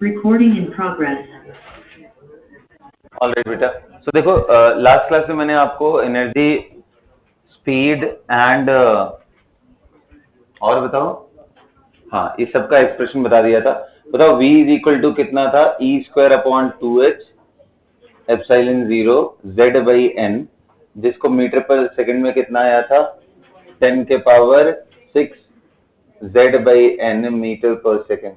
Recording in progress. Alright बेटा, सो देखो last class में मैंने आपको एनर्जी, स्पीड एंड और बताओ, हाँ इस सबका एक्सप्रेशन बता दिया था। बताओ v इज इक्वल टू कितना था, e square upon 2h epsilon 0 z by n, जिसको मीटर पर सेकंड में कितना आया था 10 के power 6 z by n metre पर सेकंड।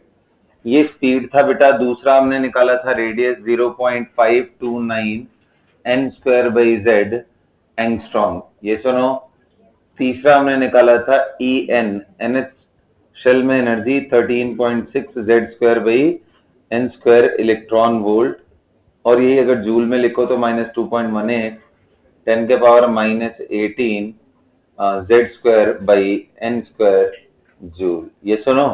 ये स्पीड था बेटा। दूसरा हमने निकाला था radius 0.529 n square by z angstrom, ये सुनो। तीसरा हमने निकाला था En, nth शेल में energy 13.6 z square by n square electron volt, और यही अगर जूल में लिखो तो -2.18 10 के power -18 z square by n square joule, ये सुनो।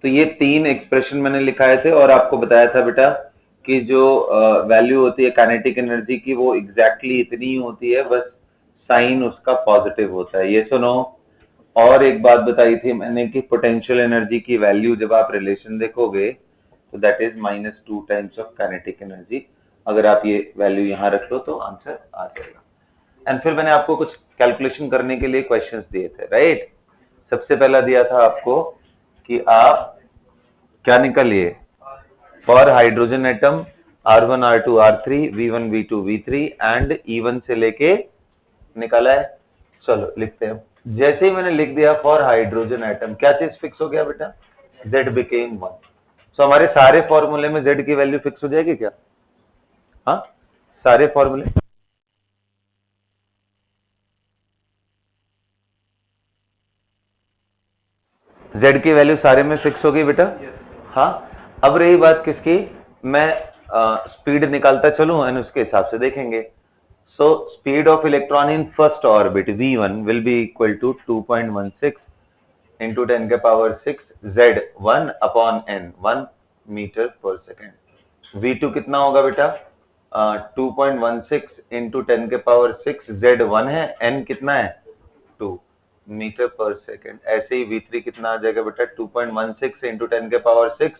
तो ये तीन एक्सप्रेशन मैंने लिखाए थे और आपको बताया था बेटा कि जो वैल्यू होती है काइनेटिक एनर्जी की वो एग्जैक्टली इतनी ही होती है, बस साइन उसका पॉजिटिव होता है, ये सुनो। और एक बात बताई थी मैंने कि पोटेंशियल एनर्जी की वैल्यू जब आप रिलेशन देखोगे तो that is -2 times of kinetic energy. अगर आप ये वैल्यू यहाँ रख लो तो आंसर आ जाएगा। एंड फिर मैंने आपको कुछ कैलकुलेशन करने के लिए क्वेश्चंस दिए थे, राइट। सबसे पहला दिया था आपको कि आप क्या निकालिए for hydrogen atom R1 R2 R3 V1 V2 V3 and E1 से लेके निकाला है। चलो लिखते हैं। जैसे ही मैंने लिख दिया फॉर हाइड्रोजन एटम, क्या चीज फिक्स हो गया बेटा, Z बिकेम 1। सो हमारे सारे फॉर्मूले में Z की वैल्यू फिक्स हो जाएगी क्या? हाँ, सारे फॉर्मूले Z की वैल्यू सारे में फिक्स हो गई बेटा। हाँ, अब रही बात किसकी, मैं स्पीड निकालता चलूं एंड उसके हिसाब से देखेंगे। So speed of electron in first orbit V1 will be equal to 2.16 into 10 के power 6 Z1 upon n 1 metre per second. V2 कितना होगा बेटा, 2.16 इंटू 10 के पावर 6 Z1 है, n कितना है 2 मीटर पर सेकेंड। ऐसे ही V3 कितना आ जाएगा बेटा, 2.16 इंटू 10 के पावर 6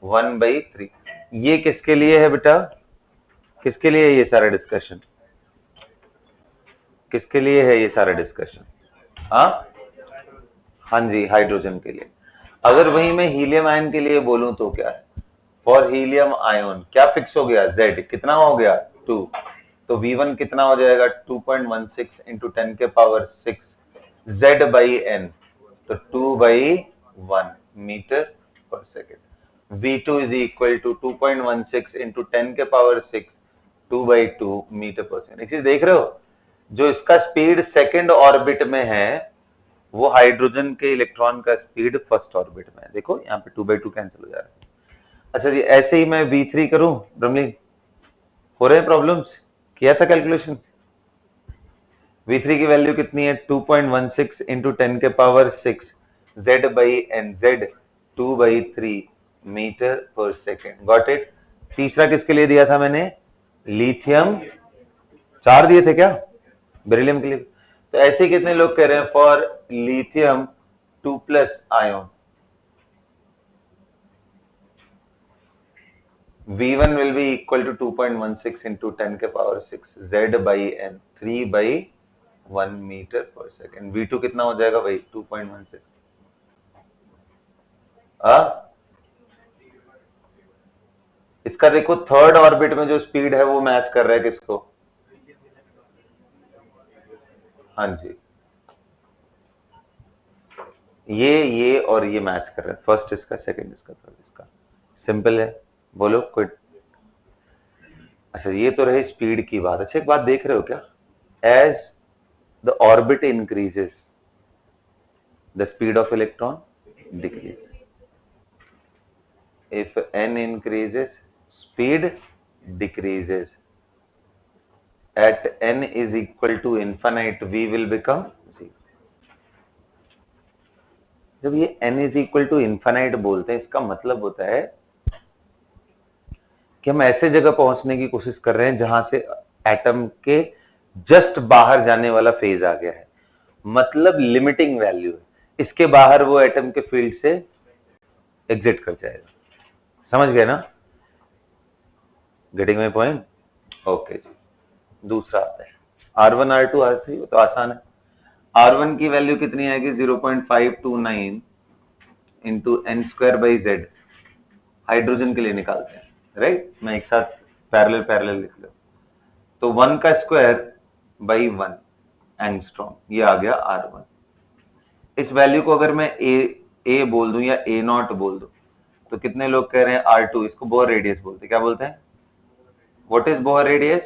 1/3। ये किसके लिए है बेटा, किसके लिए ये सारा डिस्कशन, किसके लिए है ये सारा डिस्कशन? हाँ जी, हाइड्रोजन के लिए। अगर वही मैं हीलियम आयन के लिए बोलूं तो क्या है, फॉर हीलियम आयन क्या फिक्स हो गया, Z कितना हो गया 2, तो V1 कितना हो जाएगा 2.16 इंटू 10 के पावर 6 Z बाई n, तो 2/1 metre per second. V2 is equal to 2.16 into 10 के पावर 6 2/2 मीटर पर सेकेंड। एक चीज देख रहे हो, जो इसका स्पीड सेकेंड ऑर्बिट में है वो हाइड्रोजन के इलेक्ट्रॉन का स्पीड फर्स्ट ऑर्बिट में है। देखो यहाँ पे 2/2 कैंसिल हो जा रहा है। अच्छा जी, ऐसे ही मैं V3 करूं ब्रह्मलीन, हो रहे हैं प्रॉब्लम्स, किया था कैलकुलेशन। V3 की वैल्यू कितनी है 2.16 इंटू 10 के power 6 Z by n, Z 2/3 metre per second. Got it. तीसरा किसके लिए दिया था मैंने, लिथियम, 4 दिए थे क्या बेरिलियम के लिए। तो ऐसे कितने लोग कह रहे हैं for lithium 2+ ion, V1 will be equal to 2.16 into 10 के power 6 Z by n 3/1 metre per second. V2 कितना हो जाएगा भाई 2.16। इसका देखो थर्ड ऑर्बिट में जो स्पीड है वो मैच कर रहा है किसको, हाँ जी, ये और ये मैच कर रहा है, फर्स्ट इसका, सेकंड इसका, थर्ड इसका। सिंपल है, बोलो कोई। अच्छा ये तो रही स्पीड की बात। अच्छा एक बात देख रहे हो क्या, as the orbit increases the speed of electron decrease, if n increases speed decreases, at n is equal to infinite v will become 0। जब ये n is equal to infinite बोलते हैं इसका मतलब होता है कि हम ऐसे जगह पहुंचने की कोशिश कर रहे हैं जहां से एटम के जस्ट बाहर जाने वाला फेज आ गया है, मतलब लिमिटिंग वैल्यू है, इसके बाहर वो एटम के फील्ड से एग्जिट कर जाएगा। समझ गए ना? Getting my point? ओके जी। दूसरा आता है R1 R2 R3, तो आसान है। R1 की वैल्यू कितनी आएगी? 0.529 into n square by Z, hydrogen के लिए निकालते हैं, राइट? मैं एक साथ पैरेलल पैरेलल लिख लो। तो 1 का स्क्वायर बाई 1 एंगस्ट्रॉम, ये आ गया R1। इस वैल्यू को अगर मैं ए बोल दूं या ए नॉट बोल दूं, तो कितने लोग कह रहे हैं R2? इसको बोर रेडियस बोलते हैं। क्या बोलते हैं? What is Bohr radius?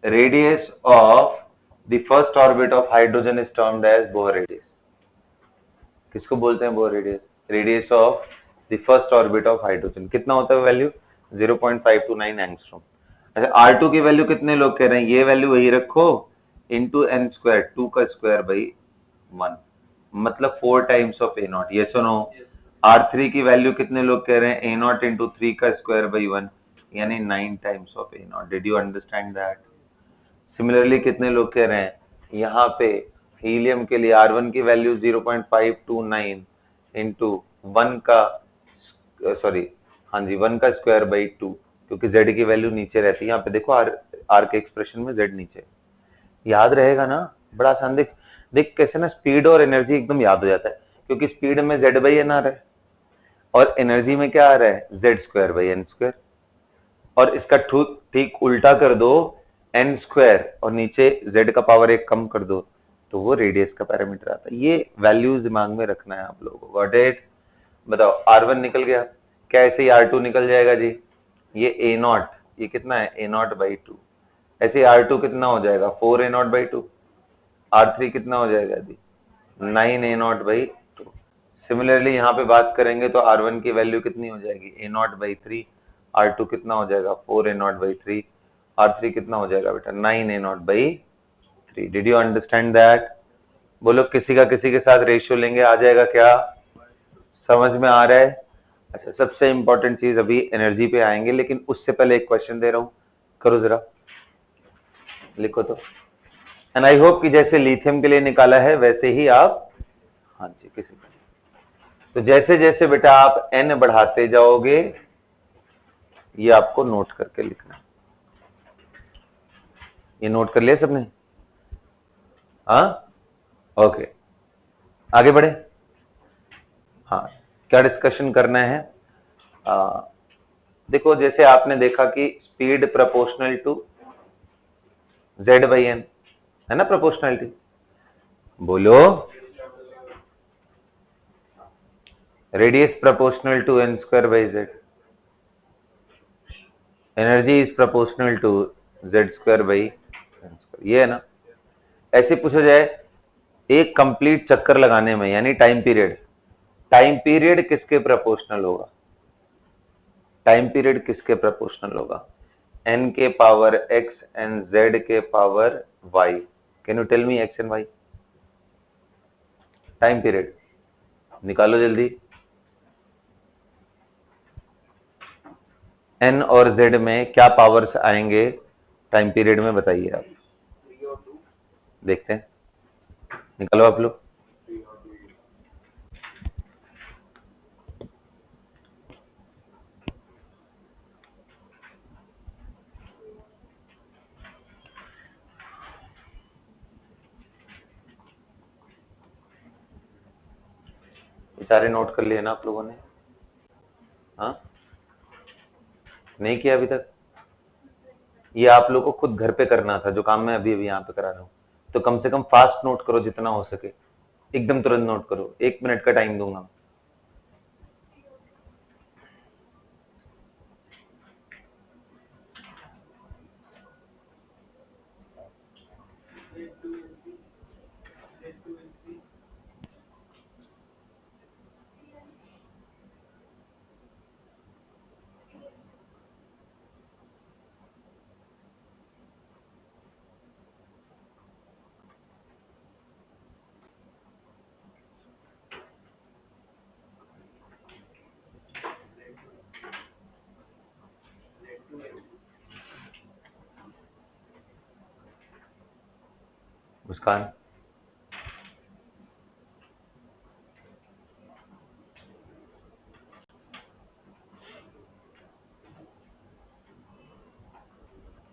Radius of the first orbit of hydrogen is termed as Bohr radius. किसको बोलते हैं Bohr radius? Radius of the first orbit of hydrogen. कितना होता है वैल्यू? 0.529 एंगस्ट्रॉम। अच्छा, R2 की वैल्यू कितने लोग कह रहे हैं? ये वैल्यू वही रखो, इंटू एन स्क्वायर, 2 का स्क्वायर बाई 1, मतलब 4 टाइम्स ऑफ ए नॉट। ये सुनो, R3 की वैल्यू कितने लोग कह रहे हैं? ए नॉट इंटू 3 का स्क्वायर बाई 1, यानी 9 times of A not. Did you understand that? Similarly कितने लोग कह रहे हैं यहाँ पे हीलियम के लिए R1 की वैल्यू 0.529 इंटू 1 का सॉरी, हाँ जी, 1 का स्क्वायर बाई 2, क्योंकि Z की वैल्यू नीचे रहती है। यहाँ पे देखो R के एक्सप्रेशन में Z नीचे। याद रहेगा ना? बड़ा आसान। देख देख कैसे ना, स्पीड और एनर्जी एकदम याद हो जाता है, क्योंकि स्पीड में Z बाई एन आ रहा है और एनर्जी में क्या आ रहा है? Z square by n square. और इसका ठीक उल्टा कर दो, एन स्क्वायर और नीचे Z का पावर 1 कम कर दो, तो वो रेडियस का पैरामीटर आता है। ये वैल्यूज दिमाग में रखना है आप लोगों को। Got it? बताओ, R1 निकल गया, क्या ऐसे ही R2 निकल जाएगा जी? ये ए नॉट, ये कितना है? A naught by 2। ऐसे R2 कितना हो जाएगा? 4 ए नॉट बाई 2। R3 कितना हो जाएगा जी? 9 ए नॉट बाई 2। सिमिलरली यहाँ पे बात करेंगे तो R1 की वैल्यू कितनी हो जाएगी? ए नॉट बाई 3। R2 कितना हो जाएगा? 4 ए नॉट बाई 3। R3 कितना हो जाएगा बेटा? 9 a naught by 3। Did you understand that? बोलो, किसी का किसी के साथ रेशियो लेंगे, आ जाएगा क्या? समझ में आ रहा है? अच्छा, सबसे इंपॉर्टेंट चीज, अभी एनर्जी पे आएंगे, लेकिन उससे पहले एक क्वेश्चन दे रहा हूं, करो जरा, लिखो तो। एंड आई होप कि जैसे लिथियम के लिए निकाला है वैसे ही आप, हाँ जी, किसी का। तो जैसे जैसे बेटा आप एन बढ़ाते जाओगे, ये आपको नोट करके लिखना है। ये नोट कर लिया सबने? हाँ, ओके, आगे बढ़े। हाँ, क्या डिस्कशन करना है? देखो, जैसे आपने देखा कि speed proportional to Z by n, है ना प्रोपोर्शनलिटी? बोलो, radius proportional to n square by Z, energy is proportional to Z square by n square, ये है ना? ऐसे पूछा जाए, एक कंप्लीट चक्कर लगाने में, यानी टाइम पीरियड, टाइम पीरियड किसके प्रोपोर्शनल होगा? टाइम पीरियड किसके प्रोपोर्शनल होगा? एन के पावर एक्स एंड जेड के power Y. Can you tell me X and Y? Time period निकालो जल्दी। एन और जेड में क्या पावर्स आएंगे टाइम पीरियड में, बताइए आप। देखते हैं, निकालो आप लोग। सारे नोट कर लिए ना आप लोगों ने? हाँ, नहीं किया अभी तक? ये आप लोग को खुद घर पे करना था, जो काम मैं अभी अभी यहाँ पे करा रहा हूँ। तो कम से कम फास्ट नोट करो जितना हो सके, एकदम तुरंत नोट करो, 1 मिनट का टाइम दूंगा। मुस्कान,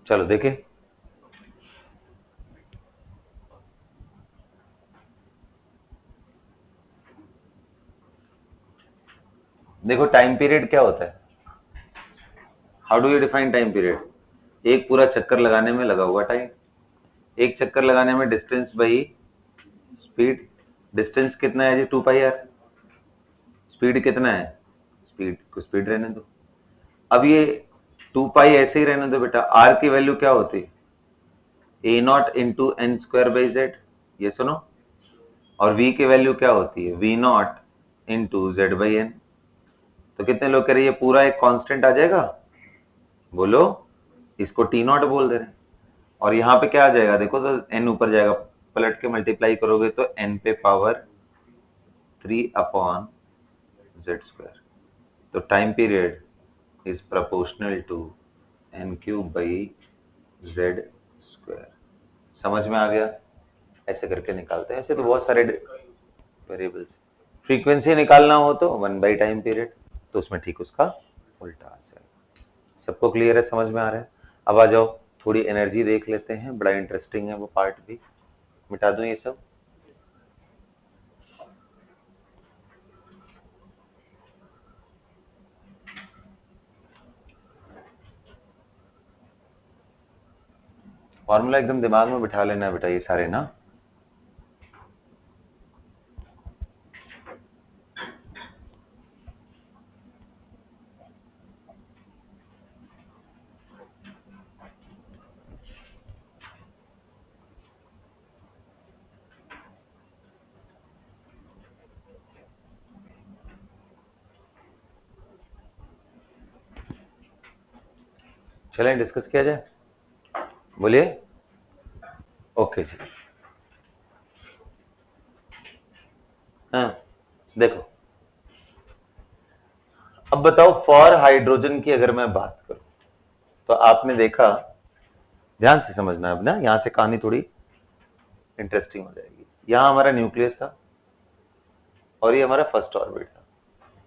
चलो देखें, देखो टाइम पीरियड क्या होता है, how do you define time period? एक पूरा चक्कर लगाने में लगा हुआ टाइम, एक चक्कर लगाने में डिस्टेंस बाई स्पीड। डिस्टेंस कितना है जी? 2 पाई आर। स्पीड कितना है? स्पीड को स्पीड रहने दो। अब ये 2 पाई ऐसे ही रहने दो बेटा। आर की वैल्यू क्या होती है? A naught into n square by z, ये सुनो। और v की वैल्यू क्या होती है? v naught into Z by n. तो कितने लोग कह रहे हैं ये पूरा एक कांस्टेंट आ जाएगा? बोलो, इसको टी नॉट बोल दे रहे हैं। और यहाँ पे क्या आ जाएगा देखो, तो n ऊपर जाएगा, पलट के मल्टीप्लाई करोगे तो n पे पावर 3 अपॉन जेड स्क्वायर। तो time period is proportional to n cube by Z square. समझ में आ गया? ऐसे करके निकालते हैं। ऐसे तो बहुत सारे वेरिएबल्स। फ्रीक्वेंसी निकालना हो तो 1 बाई टाइम पीरियड, तो उसमें ठीक उसका उल्टा आ जाएगा। सबको क्लियर है? समझ में आ रहा है? अब आ जाओ, थोड़ी एनर्जी देख लेते हैं, बड़ा इंटरेस्टिंग है वो पार्ट भी। मिटा दूं ये सब? फॉर्मूला एकदम दिमाग में बिठा लेना बेटा, ये सारे ना। चलें डिस्कस किया जाए, बोलिए। ओके जी। हाँ देखो, अब बताओ फॉर हाइड्रोजन की अगर मैं बात करूं, तो आपने देखा, ध्यान से समझना अब ना, यहां से कहानी थोड़ी इंटरेस्टिंग हो जाएगी। यहां हमारा न्यूक्लियस था और ये हमारा फर्स्ट ऑर्बिट था।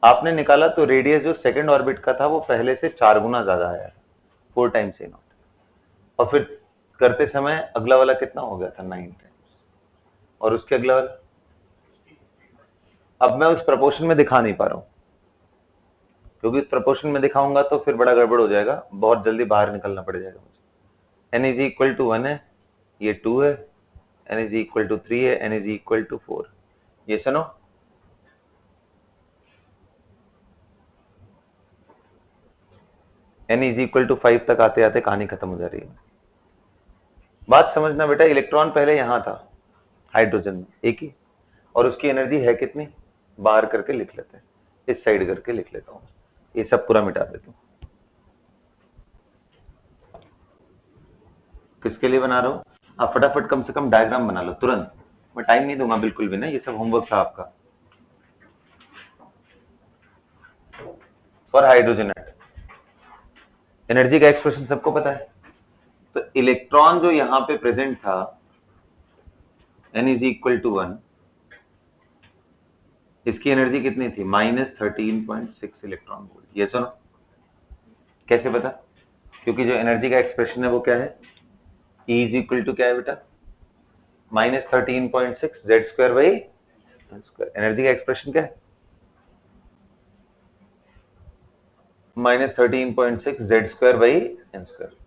आपने निकाला तो रेडियस जो सेकंड ऑर्बिट का था वो पहले से 4 गुना ज्यादा आया, 4 टाइम्स ए नॉट। और फिर करते समय अगला वाला कितना हो गया था? 9 टाइम्स। और उसके अगला वाला, अब मैं उस प्रपोर्शन में दिखा नहीं पा रहा हूं, क्योंकि इस प्रपोर्शन में दिखाऊंगा तो फिर बड़ा गड़बड़ हो जाएगा, बहुत जल्दी बाहर निकलना पड़ जाएगा मुझे। n इज इक्वल टू 1 है, ये 2 है, n इज इक्वल टू 3 है, n इज इक्वल टू 4। ये सुनो, n इज इक्वल टू 5 तक आते आते कहानी खत्म हो जा रही है। बात समझना बेटा, इलेक्ट्रॉन पहले यहां था हाइड्रोजन में एक ही, और उसकी एनर्जी है कितनी? बाहर करके लिख लेते हैं, इस साइड करके लिख लेता हूं, ये सब पूरा मिटा देता हूं। किसके लिए बना रहा हूं? आप फटाफट कम से कम डायग्राम बना लो तुरंत, मैं टाइम नहीं दूंगा बिल्कुल भी ना, ये सब होमवर्क था आपका। फॉर हाइड्रोजन एनर्जी का एक्सप्रेशन सबको पता है। तो इलेक्ट्रॉन जो यहां पे प्रेजेंट था, n इज इक्वल टू 1, इसकी एनर्जी कितनी थी? -13.6 इलेक्ट्रॉन वोल्ट। ये सुनो, कैसे पता? क्योंकि जो एनर्जी का एक्सप्रेशन है वो क्या है? E इज इक्वल टू क्या है बेटा? -13.6 Z square by n square. Energy का एक्सप्रेशन क्या है? -13.6 Z square by n square.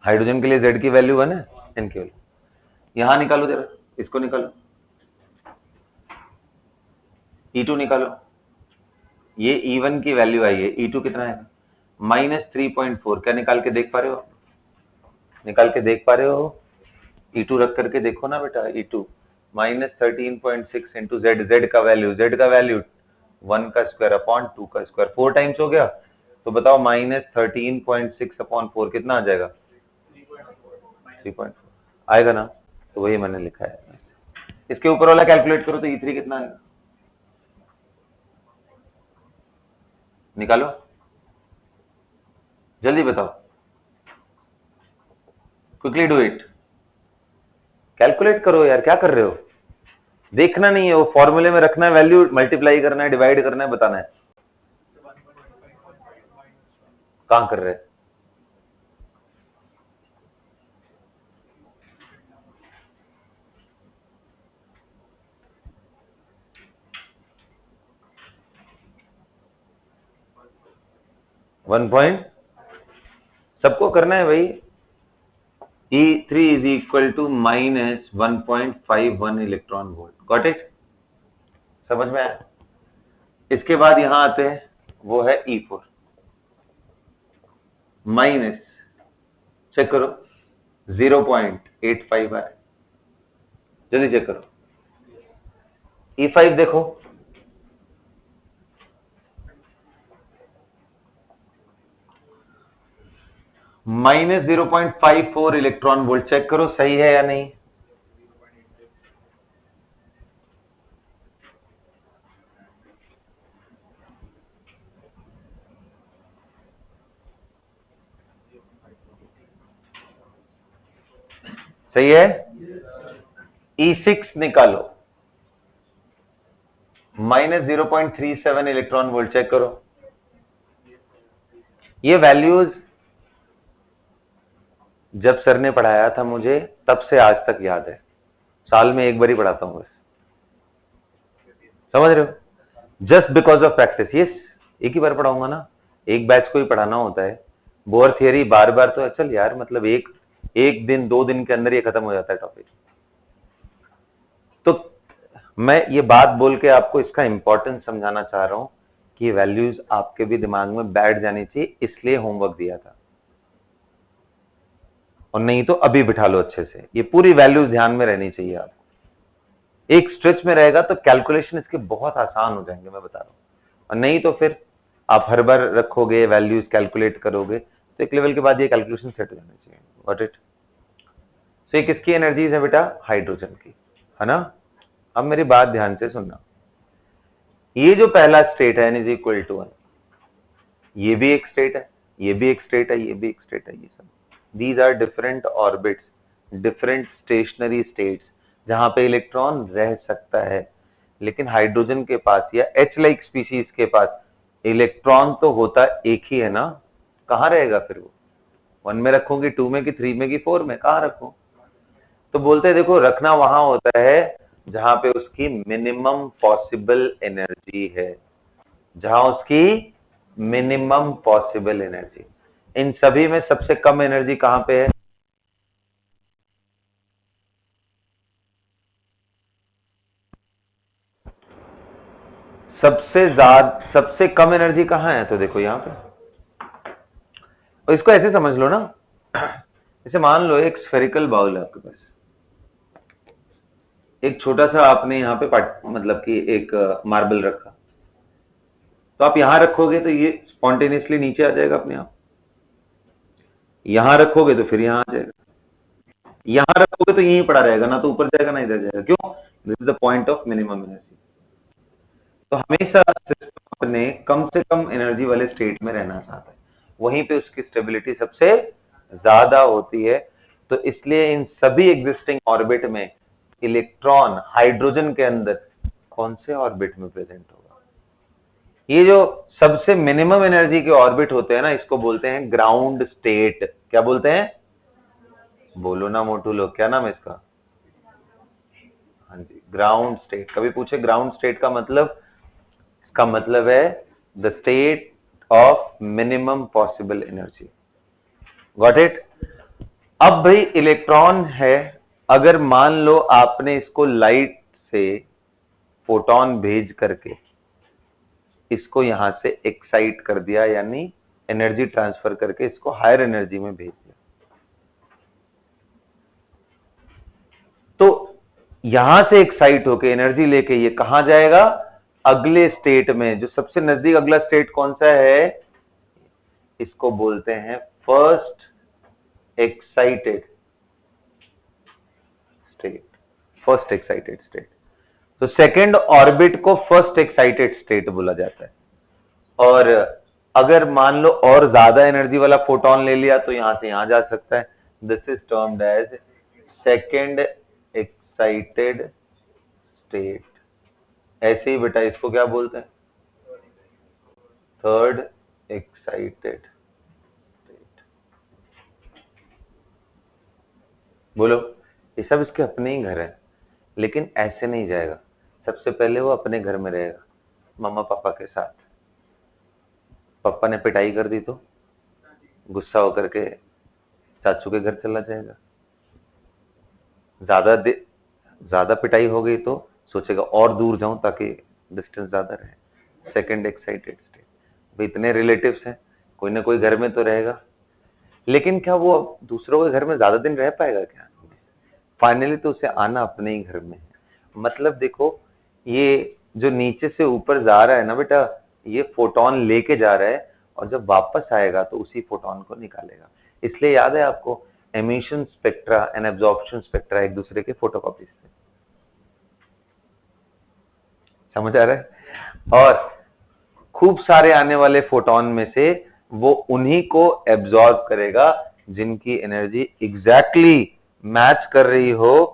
Hydrogen के लिए जेड की वैल्यू 1 है, एन की वैल्यू। यहां निकालो जरा, इसको निकालो, E2 निकालो। ये E1 की वैल्यू आई है, E2 कितना है? -3.4। क्या निकाल के देख पा रहे हो? निकाल के देख पा रहे हो? E2 रख करके देखो ना बेटा, E2 -13.6 इंटू जेड, जेड का वैल्यू 1 का स्क्वायर अपॉन 2 का स्क्वायर, 4 टाइम्स हो गया। तो बताओ -13.6 अपॉन 4 कितना आ जाएगा? 3.4 आएगा ना? तो वही मैंने लिखा है। इसके ऊपर वाला कैलकुलेट करो तो E3 कितना आएगा? निकालो, जल्दी बताओ, क्विकली डू इट, कैलकुलेट करो यार, क्या कर रहे हो? देखना नहीं है, वो फॉर्मूले में रखना है, वैल्यू मल्टीप्लाई करना है, डिवाइड करना है, बताना है। कहां कर रहे हैं? 1 पॉइंट सबको करना है भाई। E3 is equal to minus 1.51 electron volt. Got it? समझ में आया? इसके बाद यहां आते हैं, वो है E4 माइनस, चेक करो 0.85 आ रहा है। जल्दी चेक करो। E5 देखो, माइनस 0.54 इलेक्ट्रॉन वोल्ट। चेक करो सही है या नहीं। सही है। E6 निकालो, माइनस 0.37 इलेक्ट्रॉन वोल्ट। चेक करो। ये वैल्यूज जब सर ने पढ़ाया था मुझे, तब से आज तक याद है। साल में एक बार ही पढ़ाता हूं बस। समझ रहे हो? Just because of practice. Yes, एक ही बार पढ़ाऊंगा ना, एक बैच को ही पढ़ाना होता है। बोर थियरी बार बार तो चल यार, मतलब एक दिन 2 दिन के अंदर ये खत्म हो जाता है टॉपिक। तो मैं ये बात बोल के आपको इसका इंपॉर्टेंस समझाना चाह रहा हूं कि वैल्यूज आपके भी दिमाग में बैठ जानी चाहिए, इसलिए होमवर्क दिया था। और नहीं तो अभी बिठा लो अच्छे से, ये पूरी वैल्यूज ध्यान में रहनी चाहिए आपको। एक स्ट्रेच में रहेगा तो कैलकुलेशन इसके बहुत आसान हो जाएंगे, मैं बता रहा हूं। और नहीं तो फिर आप हर बार रखोगे वैल्यूज, कैलकुलेट करोगे, तो एक लेवल के बाद ये कैलकुलेशन सेट हो जानी चाहिए। What it? सो ये किसकी एनर्जीज है बेटा? हाइड्रोजन की, है ना। अब मेरी बात ध्यान से सुनना। ये जो पहला स्टेट है n इज इक्वल टू 1, ये भी एक स्टेट है, ये भी एक स्टेट है, ये भी एक स्टेट है। ये सब these are different orbits, different stationary states, जहां पे इलेक्ट्रॉन रह सकता है। लेकिन हाइड्रोजन के पास या H लाइक स्पीशीज के पास इलेक्ट्रॉन तो होता एक ही है ना। कहां रहेगा फिर वो? 1 में रखोगे, 2 में, कि 3 में, कि 4 में, कहां रखो? तो बोलते हैं देखो, रखना वहां होता है जहां पे उसकी मिनिमम पॉसिबल एनर्जी है, जहां उसकी मिनिमम पॉसिबल एनर्जी। इन सभी में सबसे कम एनर्जी कहां पे है? सबसे कम एनर्जी कहां है? तो देखो यहां पे। और इसको ऐसे समझ लो ना, जैसे मान लो एक स्फेरिकल बाउल है आपके पास, एक छोटा सा आपने यहाँ पे मतलब कि एक मार्बल रखा, तो आप यहां रखोगे तो ये स्पॉन्टेनियसली नीचे आ जाएगा अपने आप। यहां रखोगे तो फिर यहां आ जाएगा, यहां रखोगे तो यहीं पड़ा रहेगा, ना तो ऊपर जाएगा ना इधर जाएगा। क्यों? This is the point of minimum energy. तो हमेशा सिस्टम अपने कम से कम एनर्जी वाले स्टेट में रहना चाहता है, वहीं पे उसकी स्टेबिलिटी सबसे ज्यादा होती है। तो इसलिए इन सभी एग्जिस्टिंग ऑर्बिट में इलेक्ट्रॉन हाइड्रोजन के अंदर कौन से ऑर्बिट में प्रेजेंट होगा? ये जो सबसे मिनिमम एनर्जी के ऑर्बिट होते हैं ना, इसको बोलते हैं ग्राउंड स्टेट। क्या बोलते हैं? बोलो ना मोटू लोग, क्या नाम है इसका? हाँ जी, ग्राउंड स्टेट। कभी पूछे ग्राउंड स्टेट का मतलब? इसका मतलब है the state of minimum possible energy. Got it? अब भाई इलेक्ट्रॉन है, अगर मान लो आपने इसको लाइट से फोटोन भेज करके इसको यहां से एक्साइट कर दिया, यानी एनर्जी ट्रांसफर करके इसको हायर एनर्जी में भेज दिया, तो यहां से एक्साइट होके एनर्जी लेके ये कहां जाएगा? अगले स्टेट में। जो सबसे नजदीक अगला स्टेट कौन सा है? इसको बोलते हैं first excited state. First excited state. तो सेकेंड ऑर्बिट को फर्स्ट एक्साइटेड स्टेट बोला जाता है। और अगर मान लो और ज्यादा एनर्जी वाला फोटोन ले लिया तो यहां से यहां जा सकता है। This is termed as second excited state. ऐसे ही बेटा इसको क्या बोलते हैं? Third excited state. बोलो। ये सब इसके अपने ही घर है, लेकिन ऐसे नहीं जाएगा। सबसे पहले वो अपने घर में रहेगा, मम्मा पापा के साथ। पापा ने पिटाई कर दी तो गुस्सा होकर के चाचू के घर चला जाएगा। ज्यादा पिटाई हो गई तो सोचेगा और दूर जाऊं ताकि डिस्टेंस ज्यादा रहे। Second excited state. भाई इतने रिलेटिव्स हैं, कोई ना कोई घर में तो रहेगा, लेकिन क्या वो दूसरों के घर में ज्यादा दिन रह पाएगा क्या? फाइनली तो उसे आना अपने ही घर में है। मतलब देखो, ये जो नीचे से ऊपर जा रहा है ना बेटा, ये फोटोन लेके जा रहा है, और जब वापस आएगा तो उसी फोटोन को निकालेगा। इसलिए याद है आपको, emission spectra and absorption spectra एक दूसरे के फोटोकॉपीज थे। समझ आ रहा है? और खूब सारे आने वाले फोटोन में से वो उन्हीं को एब्जॉर्ब करेगा जिनकी एनर्जी एग्जैक्टली मैच कर रही हो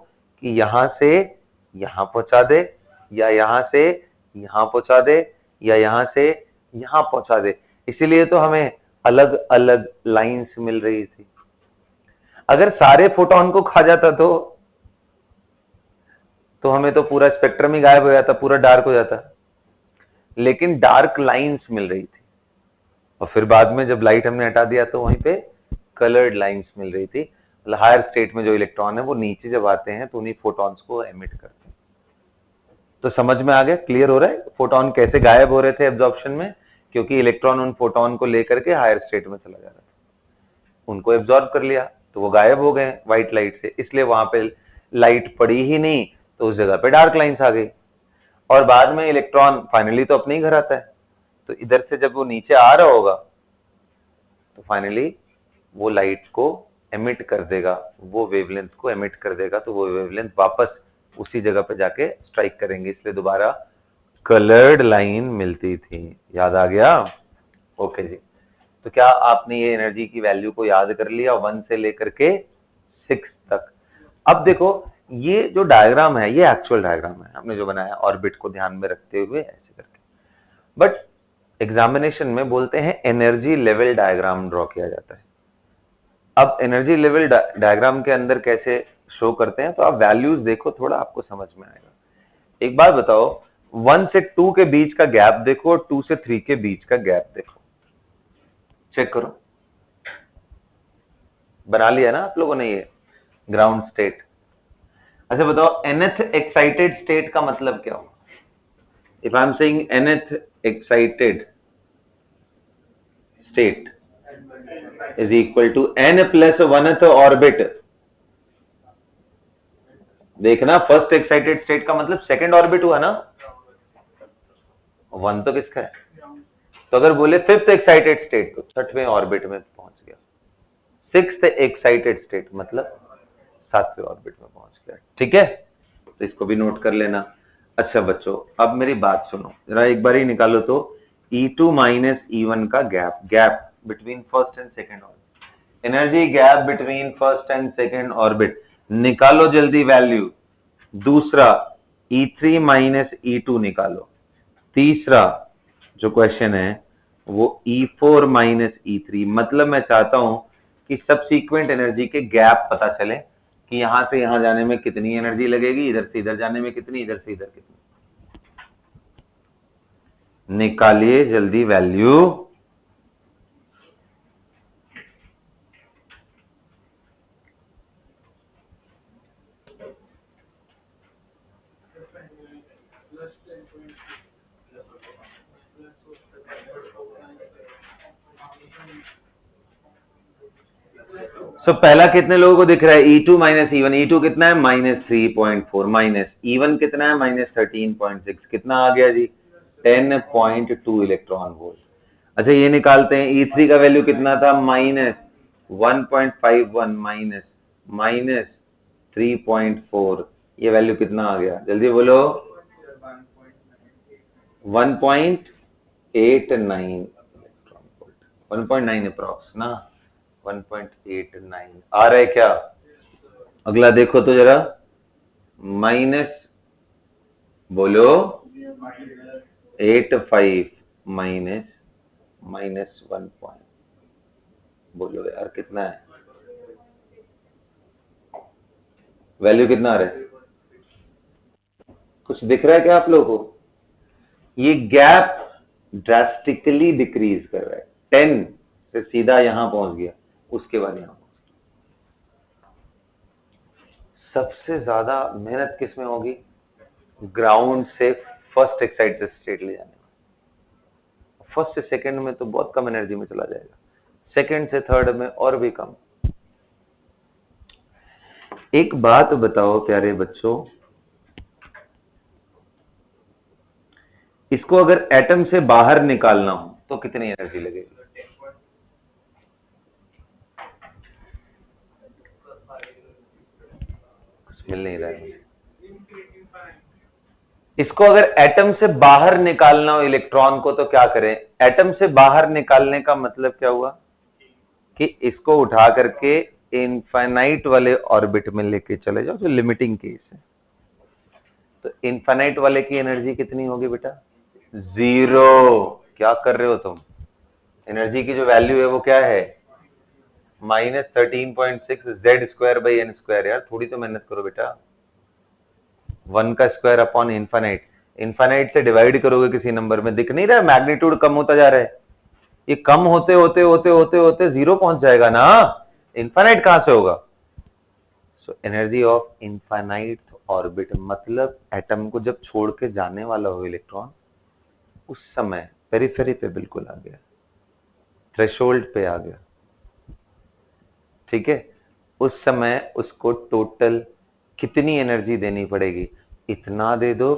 कि यहां से यहां पहुंचा दे, या यहां से यहां पहुंचा दे, या यहां से यहां पहुंचा दे। इसीलिए तो हमें अलग अलग लाइंस मिल रही थी। अगर सारे फोटोन को खा जाता तो हमें तो पूरा स्पेक्ट्रम ही गायब हो जाता, पूरा डार्क हो जाता। लेकिन डार्क लाइंस मिल रही थी, और फिर बाद में जब लाइट हमने हटा दिया तो वहीं पे कलर्ड लाइंस मिल रही थी। मतलब हायर स्टेट में जो इलेक्ट्रॉन है वो नीचे जब आते हैं तो उन्हीं फोटॉन्स को एमिट करते हैं। तो समझ में आ गया? क्लियर हो रहा है फोटोन कैसे गायब हो रहे थे एब्जॉर्प्शन में? क्योंकि इलेक्ट्रॉन उन फोटोन को लेकर के हायर स्टेट में चला जा रहा था, उनको एब्जॉर्ब कर लिया तो वो गायब हो गए व्हाइट लाइट से, इसलिए वहां पे लाइट पड़ी ही नहीं, तो उस जगह पे डार्क लाइंस आ गई। और बाद में इलेक्ट्रॉन फाइनली तो अपने ही घर आता है, तो इधर से जब वो नीचे आ रहा होगा तो फाइनली वो लाइट को एमिट कर देगा, वो वेवलेंथ को एमिट कर देगा, तो वो वेवलेंथ वापस उसी जगह पे जाके स्ट्राइक करेंगे, इसलिए दोबारा कलर्ड लाइन मिलती थी। याद आ गया? ओके जी। तो क्या आपने ये एनर्जी की वैल्यू को याद कर लिया 1 से लेकर के 6 तक? अब देखो, ये जो डायग्राम है ये एक्चुअल डायग्राम है हमने जो बनाया ऑर्बिट को ध्यान में रखते हुए ऐसे करके, बट एग्जामिनेशन में बोलते हैं एनर्जी लेवल डायग्राम ड्रॉ किया जाता है। अब एनर्जी लेवल डायग्राम के अंदर कैसे शो करते हैं, तो आप वैल्यूज देखो, थोड़ा आपको समझ में आएगा। एक बात बताओ, 1 से 2 के बीच का गैप देखो और 2 से 3 के बीच का गैप देखो, चेक करो। बना लिया ना आप लोगों ने ये ग्राउंड स्टेट? अच्छा बताओ, nth एक्साइटेड स्टेट का मतलब क्या होगा? If I am saying nth excited state is equal to n plus 1th orbit. देखना, फर्स्ट एक्साइटेड स्टेट का मतलब सेकंड ऑर्बिट हुआ ना, 1 तो किसका है? तो अगर बोले फिफ्थ एक्साइटेड स्टेट तो 6वें ऑर्बिट में पहुंच गया। सिक्स्थ एक्साइटेड स्टेट मतलब 7वें ऑर्बिट में पहुंच गया। ठीक है, तो इसको भी नोट कर लेना। अच्छा बच्चों, अब मेरी बात सुनो जरा, एक बार ही निकालो तो E2 माइनस E1 का gap between first and second orbit, energy gap between first and second orbit, निकालो जल्दी वैल्यू। दूसरा E3 माइनस E2 निकालो। तीसरा जो क्वेश्चन है वो E4 माइनस E3, मतलब मैं चाहता हूं कि सबसीक्वेंट एनर्जी के गैप पता चले कि यहां से यहां जाने में कितनी एनर्जी लगेगी, इधर से इधर जाने में कितनी, इधर से इधर कितनी। निकालिए जल्दी वैल्यू। सो पहला कितने लोगों को दिख रहा है? E2 minus E1। E2 कितना है? -3.4, माइनस E1 कितना है? -13.6। कितना आ गया जी? 10.2 इलेक्ट्रॉन वोल्ट। अच्छा ये निकालते हैं, E3 का वैल्यू कितना था? -1.51 माइनस 3.4, ये वैल्यू कितना आ गया? जल्दी बोलो। 1.89 इलेक्ट्रॉन वोल्ट, 1.9 अप्रॉक्स ना, 1.89 आ रहा है क्या? अगला देखो तो जरा, माइनस बोलो 85 माइनस 1 पॉइंट, बोलो यार कितना है वैल्यू? कितना आ रहा है? कुछ दिख रहा है क्या आप लोगों को? ये गैप ड्रास्टिकली डिक्रीज कर रहा है। 10 से सीधा यहां पहुंच गया, उसके बाद यहां सबसे ज्यादा मेहनत किसमें होगी? ग्राउंड से फर्स्ट एक्साइटेड स्टेट ले जाने में। फर्स्ट से सेकंड में तो बहुत कम एनर्जी में चला जाएगा, सेकंड से थर्ड में और भी कम। एक बात बताओ प्यारे बच्चों, इसको अगर एटम से बाहर निकालना हो तो कितनी एनर्जी लगेगी? कुछ मिल नहीं रहा है। इसको अगर एटम से बाहर निकालना हो इलेक्ट्रॉन को तो क्या करें? एटम से बाहर निकालने का मतलब क्या हुआ कि इसको उठा करके इनफाइनाइट वाले ऑर्बिट में लेके चले जाओ, जो लिमिटिंग केस है। तो इनफाइनाइट वाले की एनर्जी कितनी होगी बेटा? 0। क्या कर रहे हो तुम? एनर्जी की जो वैल्यू है वो क्या है? -13.6 Z²/n²। यार थोड़ी तो मेहनत करो बेटा। 1 का स्क्वायर अपॉन इनफाइनाइट, इनफाइनाइट से डिवाइड करोगे किसी नंबर में, दिख नहीं रहा है मैग्नीट्यूड कम होता जा रहा है? ये कम होते होते होते होते होते जीरो पहुंच जाएगा ना, इनफाइनाइट कहां से होगा? So energy of infinite orbit मतलब एटम को जब छोड़ के जाने वाला हो इलेक्ट्रॉन, उस समय पेरिफेरी पे बिल्कुल आ गया, थ्रेशोल्ड पे आ गया, ठीक है। उस समय उसको टोटल कितनी एनर्जी देनी पड़ेगी? इतना दे दो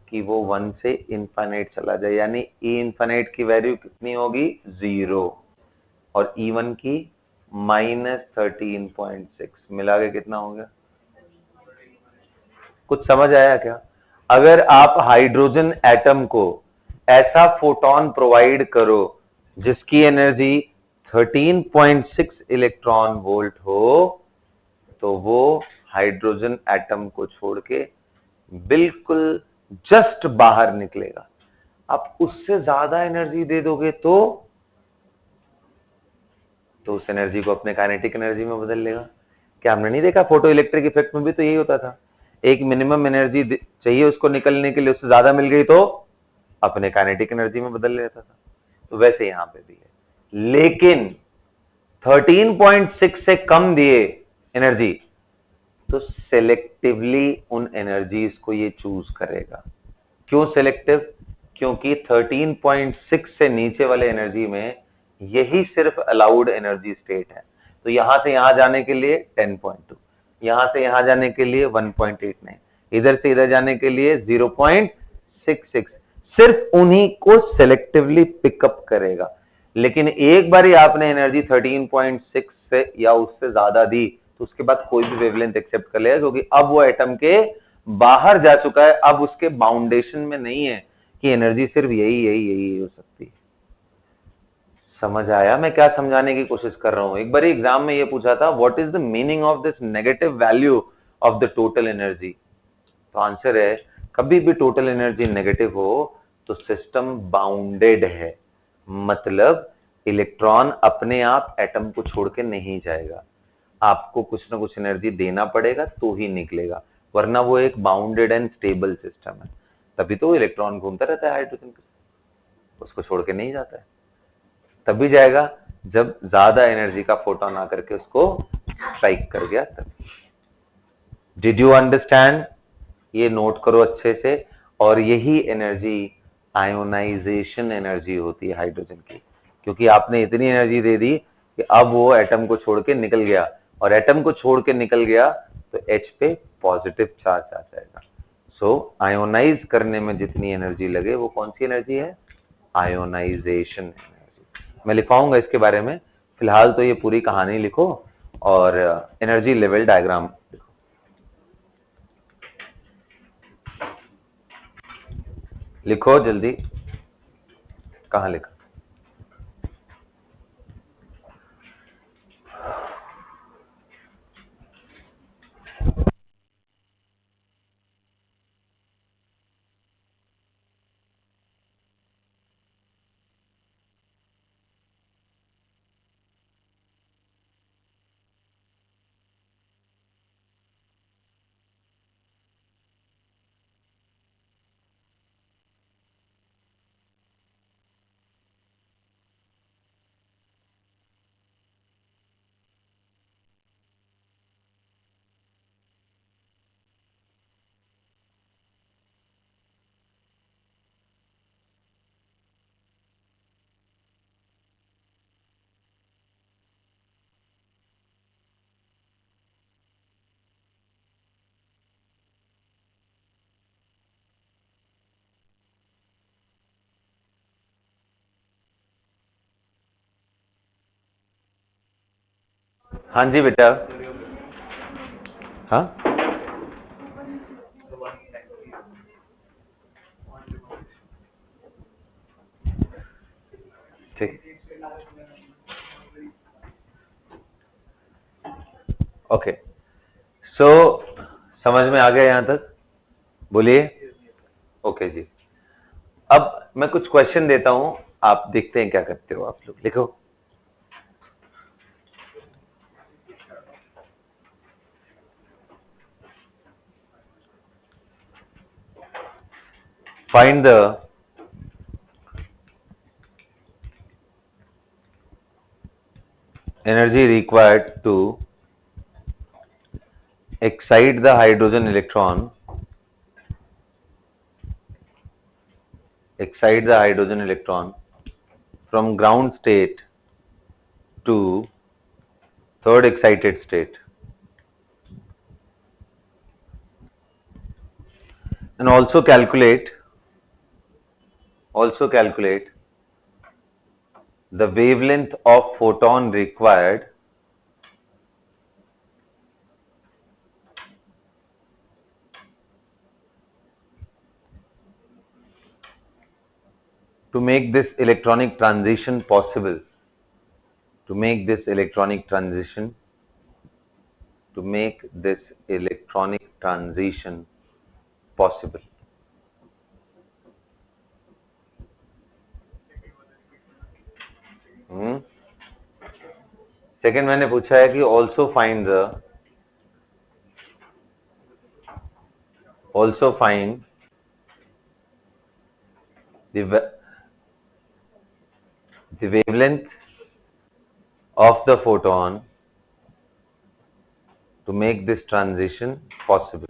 कि वो 1 से इनफाइनाइट चला जाए, यानी ई इनफाइनाइट की वैल्यू कितनी होगी? 0, और E1 की -13.6, मिला के कितना हो गया? कुछ समझ आया क्या? अगर आप हाइड्रोजन एटम को ऐसा फोटोन प्रोवाइड करो जिसकी एनर्जी 13.6 इलेक्ट्रॉन वोल्ट हो, तो वो हाइड्रोजन एटम को छोड़ के बिल्कुल जस्ट बाहर निकलेगा। आप उससे ज्यादा एनर्जी दे दोगे तो उस एनर्जी को अपने काइनेटिक एनर्जी में बदल लेगा। क्या हमने नहीं देखा फोटो इलेक्ट्रिक इफेक्ट में भी तो यही होता था? एक मिनिमम एनर्जी चाहिए उसको निकलने के लिए, उससे ज्यादा मिल गई तो अपने काइनेटिक एनर्जी में बदल लेता था। तो वैसे यहां पे भी है, लेकिन 13.6 से कम दिए एनर्जी तो सेलेक्टिवली उन एनर्जीज को ये चूज करेगा। क्यों सेलेक्टिव? क्योंकि 13.6 से नीचे वाले एनर्जी में यही सिर्फ अलाउड एनर्जी स्टेट है। तो यहां से यहां जाने के लिए 10.2, यहां से यहां जाने के लिए 1.89, इधर से इधर जाने के लिए 0.66, सिर्फ उन्हीं को सेलेक्टिवली पिकअप करेगा। लेकिन एक बार ही आपने एनर्जी 13.6 से या उससे ज्यादा दी तो उसके बाद कोई भी वेवलेंथ एक्सेप्ट कर लेगा, क्योंकि अब वो एटम के बाहर जा चुका है। अब उसके बाउंडेशन में नहीं है कि एनर्जी सिर्फ यही यही यही हो सकती है। समझ आया मैं क्या समझाने की कोशिश कर रहा हूं? एक बार एग्जाम में ये पूछा था, what is the meaning of this negative value of the total energy? तो आंसर है, कभी भी टोटल एनर्जी नेगेटिव हो तो सिस्टम बाउंडेड है, मतलब इलेक्ट्रॉन अपने आप एटम को छोड़ के नहीं जाएगा, आपको कुछ ना कुछ एनर्जी देना पड़ेगा तो ही निकलेगा, वरना वो एक बाउंडेड एंड स्टेबल सिस्टम है। तभी तो इलेक्ट्रॉन घूमता रहता है हाइड्रोजन के, उसको छोड़ के नहीं जाता है। तभी जाएगा जब ज्यादा एनर्जी का फोटोन आकर के उसको स्ट्राइक कर गया तब। Did you understand? ये नोट करो अच्छे से। और यही एनर्जी आयोनाइजेशन एनर्जी होती है हाइड्रोजन की, क्योंकि आपने इतनी एनर्जी दे दी कि अब वो एटम को छोड़ के निकल गया, और एटम को छोड़ के निकल गया तो H पे पॉजिटिव चार्ज आ जाएगा। सो आयोनाइज करने में जितनी एनर्जी लगे वो कौन सी एनर्जी है? Ionization energy. मैं लिखवाऊंगा इसके बारे में, फिलहाल तो ये पूरी कहानी लिखो और एनर्जी लेवल डायग्राम लिखो। लिखो जल्दी, कहाँ लिखा? हाँ जी बेटा। हाँ ठीक, ओके। सो समझ में आ गया यहां तक? बोलिए। ओके जी। अब मैं कुछ क्वेश्चन देता हूं, आप देखते हैं क्या करते हो। आप लोग लिखो। Find the energy required to excite the hydrogen electron from ground state to third excited state, and also calculate the wavelength of photon required to make this electronic transition possible. To make this electronic transition possible. Second मैंने पूछा है कि also find the wavelength of the photon to make this transition possible.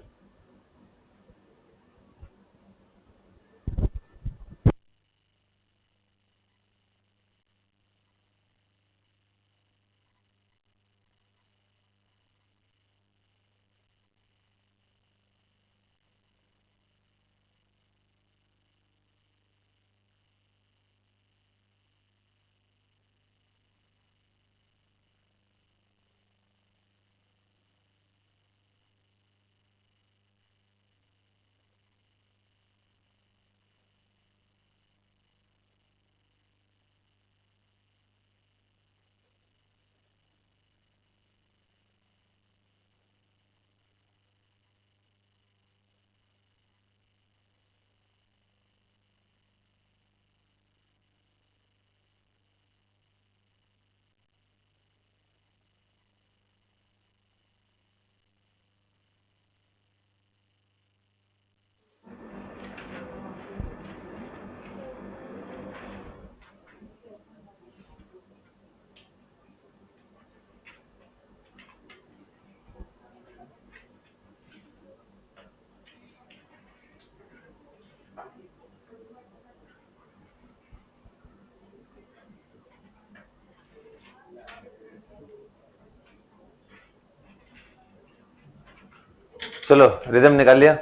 चलो rhythm निकाल लिया?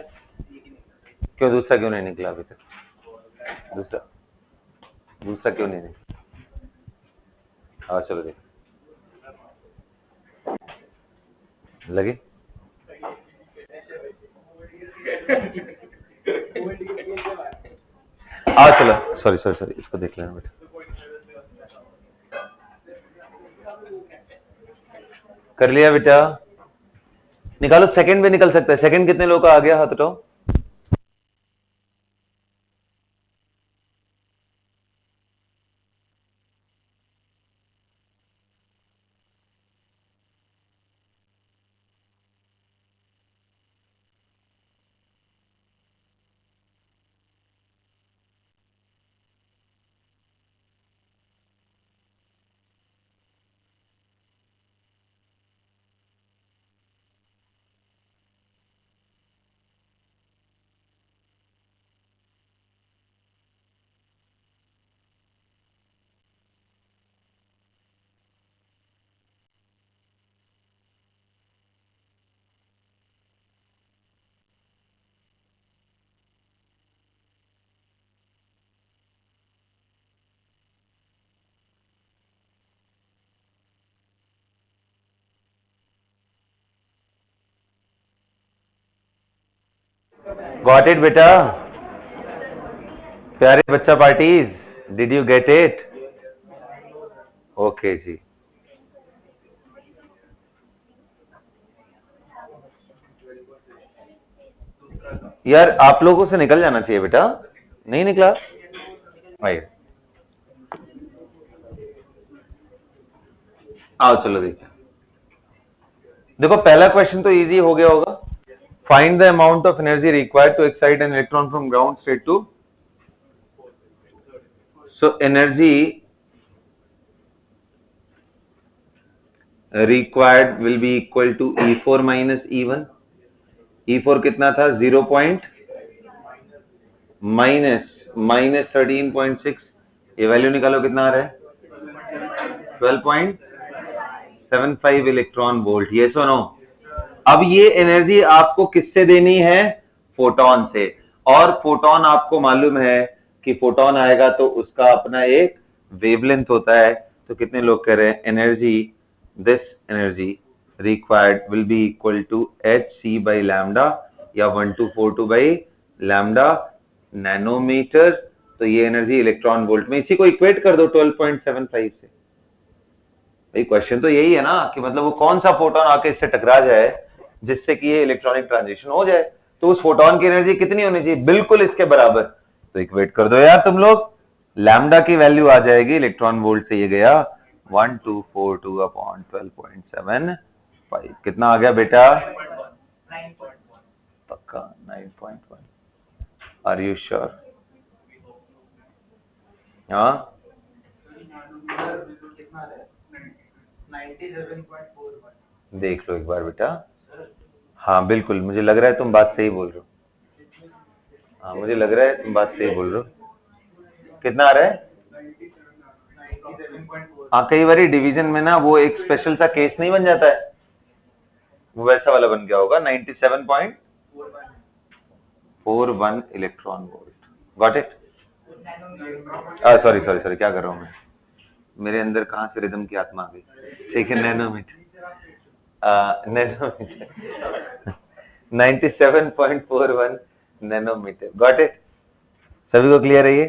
क्यों दूसरा क्यों नहीं निकला अभी तक? दूसरा दूसरा क्यों नहीं निकला? हाँ चलो देख लगी। हाँ चलो, सॉरी सॉरी सॉरी, इसको देख लेना बेटा। कर लिया बेटा? निकालो। सेकंड में निकल सकता है। सेकंड कितने लोगों का आ गया? हाथ उठाओ। गॉट इट बेटा? प्यारे बच्चा parties, did you get it? Okay जी। यार आप लोगों से निकल जाना चाहिए बेटा, नहीं निकला? आइए आओ चलो देखिए। देखो पहला क्वेश्चन तो इजी हो गया होगा। Find the amount of energy required to excite an electron from ground state to, so energy required will be equal to E4 minus E1। E4 कितना था? 0 पॉइंट माइनस 13.6। ये वैल्यू निकालो कितना आ रहा है? 12.75 इलेक्ट्रॉन वोल्ट। ये सुनो, अब ये एनर्जी आपको किससे देनी है? फोटोन से। और फोटोन आपको मालूम है कि फोटोन आएगा तो उसका अपना एक वेवलेंथ होता है। तो कितने लोग कह रहे हैं energy, this energy required will be equal to hc by lambda या 1242 बाई लैम्डा नैनोमीटर। तो ये एनर्जी इलेक्ट्रॉन वोल्ट में, इसी को इक्वेट कर दो 12.75 से। भाई क्वेश्चन तो यही है ना कि मतलब वो कौन सा फोटोन आके इससे टकरा जाए जिससे कि ये इलेक्ट्रॉनिक ट्रांजिशन हो जाए। तो उस फोटोन की एनर्जी कितनी होनी चाहिए? बिल्कुल इसके बराबर। तो इक्वेट कर दो यार तुम लोग, लैम्डा की वैल्यू आ जाएगी इलेक्ट्रॉन वोल्ट से, ये गया 1242 अपॉन 12.75। कितना आ गया बेटा? पक्का 9.1। Are you sure? हाँ देख लो एक बार बेटा। हाँ बिल्कुल, मुझे लग रहा है तुम बात सही बोल रहे हो। हाँ मुझे लग रहा है तुम बात सही बोल रहे हो। कितना आ रहा है? हाँ कई बार डिवीजन में ना वो एक स्पेशल सा केस नहीं बन जाता है, वो वैसा वाला बन गया होगा। 97.41 electron volt. Got it? Sorry sorry sorry, क्या कर रहा हूँ मैं? मेरे अंदर कहाँ से रिदम की आत्मा आ गई? ठीक है, nanometre. Nanometre 97.41 nanometre. Got it? सभी को क्लियर है ये?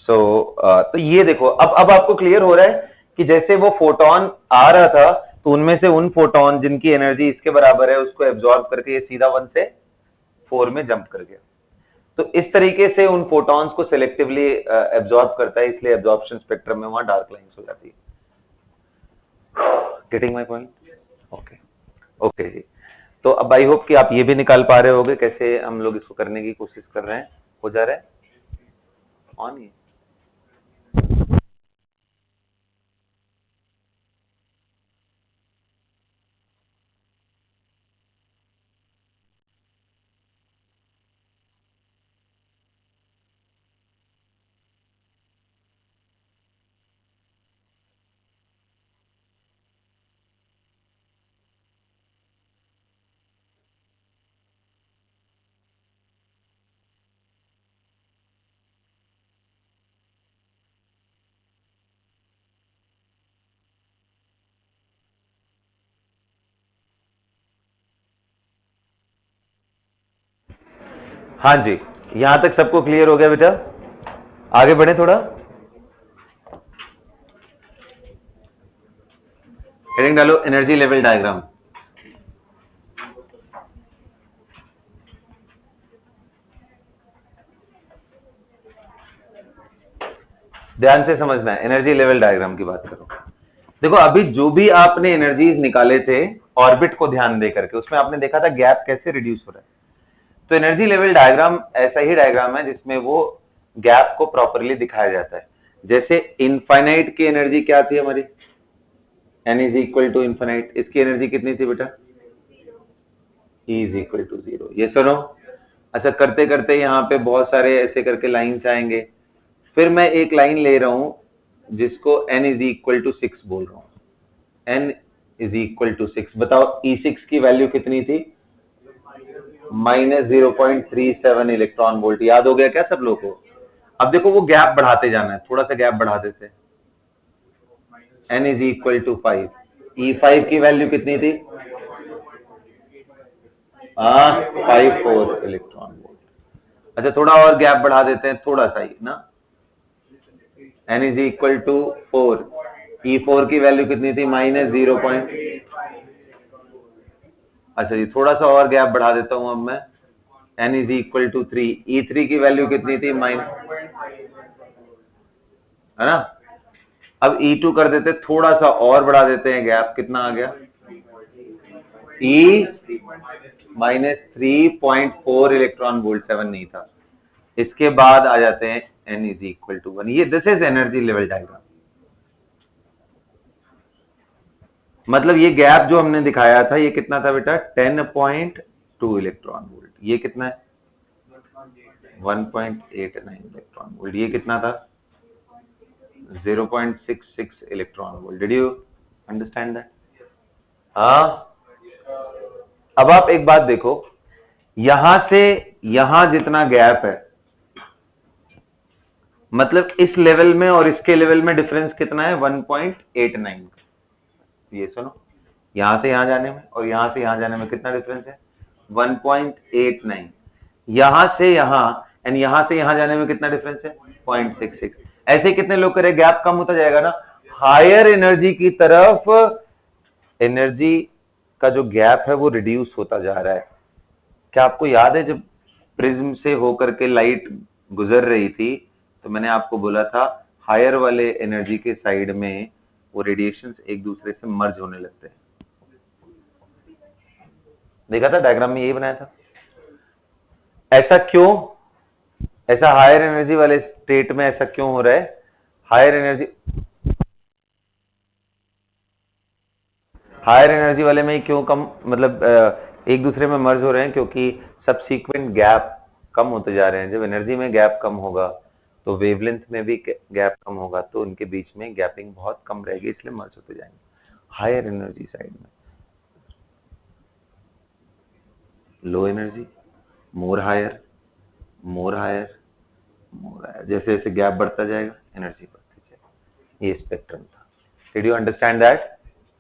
तो ये देखो, अब आपको क्लियर हो रहा है कि जैसे वो फोटोन आ रहा था तो उनमें से उन फोटोन जिनकी एनर्जी इसके बराबर है उसको एब्जॉर्ब करके ये सीधा 1 से 4 में जंप कर गया। तो इस तरीके से उन फोटॉन्स को सिलेक्टिवली एब्जॉर्ब करता है, इसलिए एब्जॉर्प्शन स्पेक्ट्रम में वहां डार्क लाइन्स हो जाती है। Getting my point? Okay okay जी। तो अब आई होप कि आप ये भी निकाल पा रहे होगे कैसे हम लोग इसको करने की कोशिश कर रहे हैं। हो जा रहा है ऑन ही? हाँ जी, यहां तक सबको क्लियर हो गया बेटा? आगे बढ़े थोड़ा। हेडिंग डालो एनर्जी लेवल डायग्राम। ध्यान से समझना है, एनर्जी लेवल डायग्राम की बात करो। देखो अभी जो भी आपने एनर्जीज निकाले थे ऑर्बिट को ध्यान दे करके, उसमें आपने देखा था गैप कैसे रिड्यूस हो रहा है। तो एनर्जी लेवल डायग्राम ऐसा ही डायग्राम है जिसमें वो गैप को प्रॉपरली दिखाया जाता है। जैसे इनफाइनाइट की एनर्जी क्या थी हमारी? n is equal to infinite. इसकी एनर्जी कितनी थी बेटा? E is equal to 0। ये सुनो, अच्छा करते करते यहाँ पे बहुत सारे ऐसे करके लाइन्स आएंगे। फिर मैं एक लाइन ले रहा हूं जिसको n इज इक्वल टू 6 बोल रहा हूं। n is equal to 6। बताओ E6 की वैल्यू कितनी थी? -0.37 इलेक्ट्रॉन वोल्ट। याद हो गया क्या सब लोगों को? अब देखो वो गैप बढ़ाते जाना है, थोड़ा सा गैप बढ़ा देते। n is equal to 5। E5 की वैल्यू कितनी थी? 54 इलेक्ट्रॉन वोल्ट। अच्छा थोड़ा और गैप बढ़ा देते हैं, थोड़ा सा ही ना। n is equal to 4, E4 की वैल्यू कितनी थी? -0 पॉइंट। अच्छा जी, थोड़ा सा और गैप बढ़ा देता हूं अब मैं, n is equal to 3, E3 की वैल्यू कितनी थी? है ना। अब E2 कर देते, थोड़ा सा और बढ़ा देते हैं गैप, कितना आ गया? E -3.4 इलेक्ट्रॉन वोल्ट, 7 नहीं था। इसके बाद आ जाते हैं n इज इक्वल टू 1। ये this is energy level diagram. मतलब ये गैप जो हमने दिखाया था ये कितना था बेटा? 10.2 इलेक्ट्रॉन वोल्ट। ये कितना है? 1.89 इलेक्ट्रॉन वोल्ट। ये कितना था? 0.66 electron volt. Did you understand that? हाँ। अब आप एक बात देखो, यहां से यहां जितना गैप है, मतलब इस लेवल में और इसके लेवल में डिफरेंस कितना है? 1.89। ये सुनो, यहां से यहां जाने में और यहां से यहां जाने में कितना डिफरेंस है? 1.89। यहां से यहां एंड यहां से यहां जाने में कितना डिफरेंस है? 0.66। ऐसे कितने लोग करें, गैप कम होता जाएगा ना। हायर एनर्जी की तरफ एनर्जी का जो गैप है वो रिड्यूस होता जा रहा है। क्या आपको याद है जब प्रिज्म से होकर के लाइट गुजर रही थी तो मैंने आपको बोला था हायर वाले एनर्जी के साइड में वो रेडिएशन एक दूसरे से मर्ज होने लगते हैं। देखा था डायग्राम में, यही बनाया था। ऐसा क्यों? ऐसा हायर एनर्जी वाले स्टेट में ऐसा क्यों हो रहा है? हायर एनर्जी वाले में क्यों कम, मतलब एक दूसरे में मर्ज हो रहे हैं? क्योंकि सबसीक्वेंट गैप कम होते जा रहे हैं। जब एनर्जी में गैप कम होगा तो वेवलेंथ में भी गैप कम होगा, तो उनके बीच में गैपिंग बहुत कम रहेगी, इसलिए मर्ज होते जाएंगे हायर एनर्जी साइड में। Low energy, more higher, more higher, more higher, जैसे जैसे गैप बढ़ता जाएगा एनर्जी बढ़ती जाएगी। ये स्पेक्ट्रम था। Did you understand that?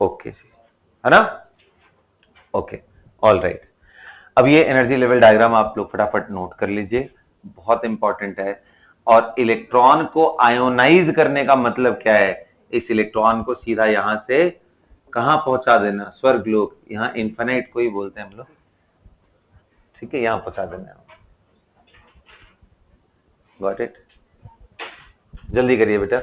Okay, है ना। Okay, all right. अब ये एनर्जी लेवल डायग्राम आप लोग फटाफट नोट कर लीजिए, बहुत इंपॉर्टेंट है। और इलेक्ट्रॉन को आयोनाइज करने का मतलब क्या है? इस इलेक्ट्रॉन को सीधा यहां से कहां पहुंचा देना? स्वर्गलोक, यहां इन्फिनाइट को ही बोलते हैं हम लोग, ठीक है, यहां पहुंचा देना। Got it? जल्दी करिए बेटा।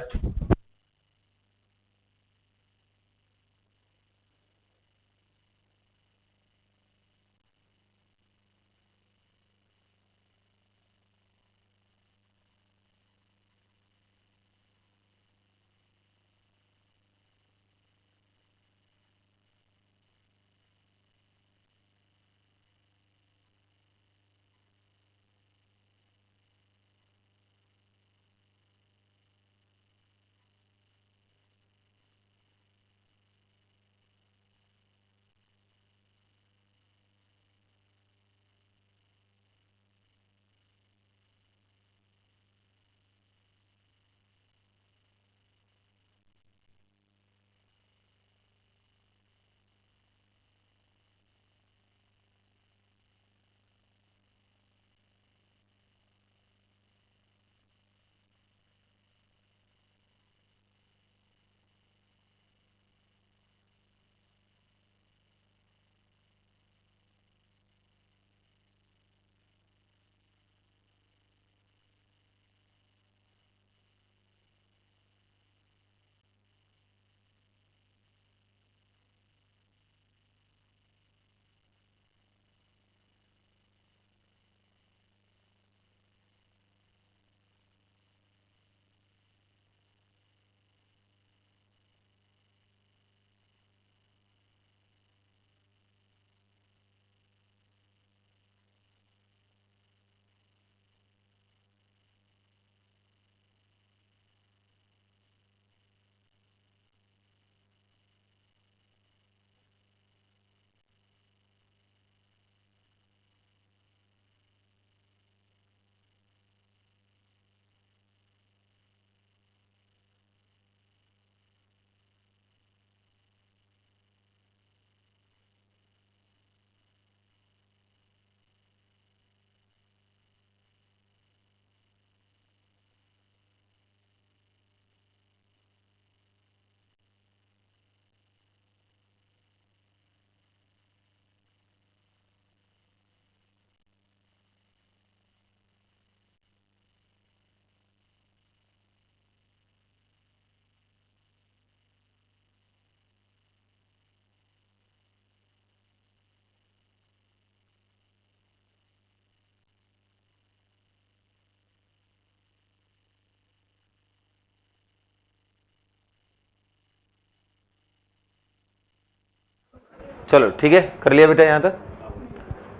चलो ठीक है, कर लिया बेटा यहां तक,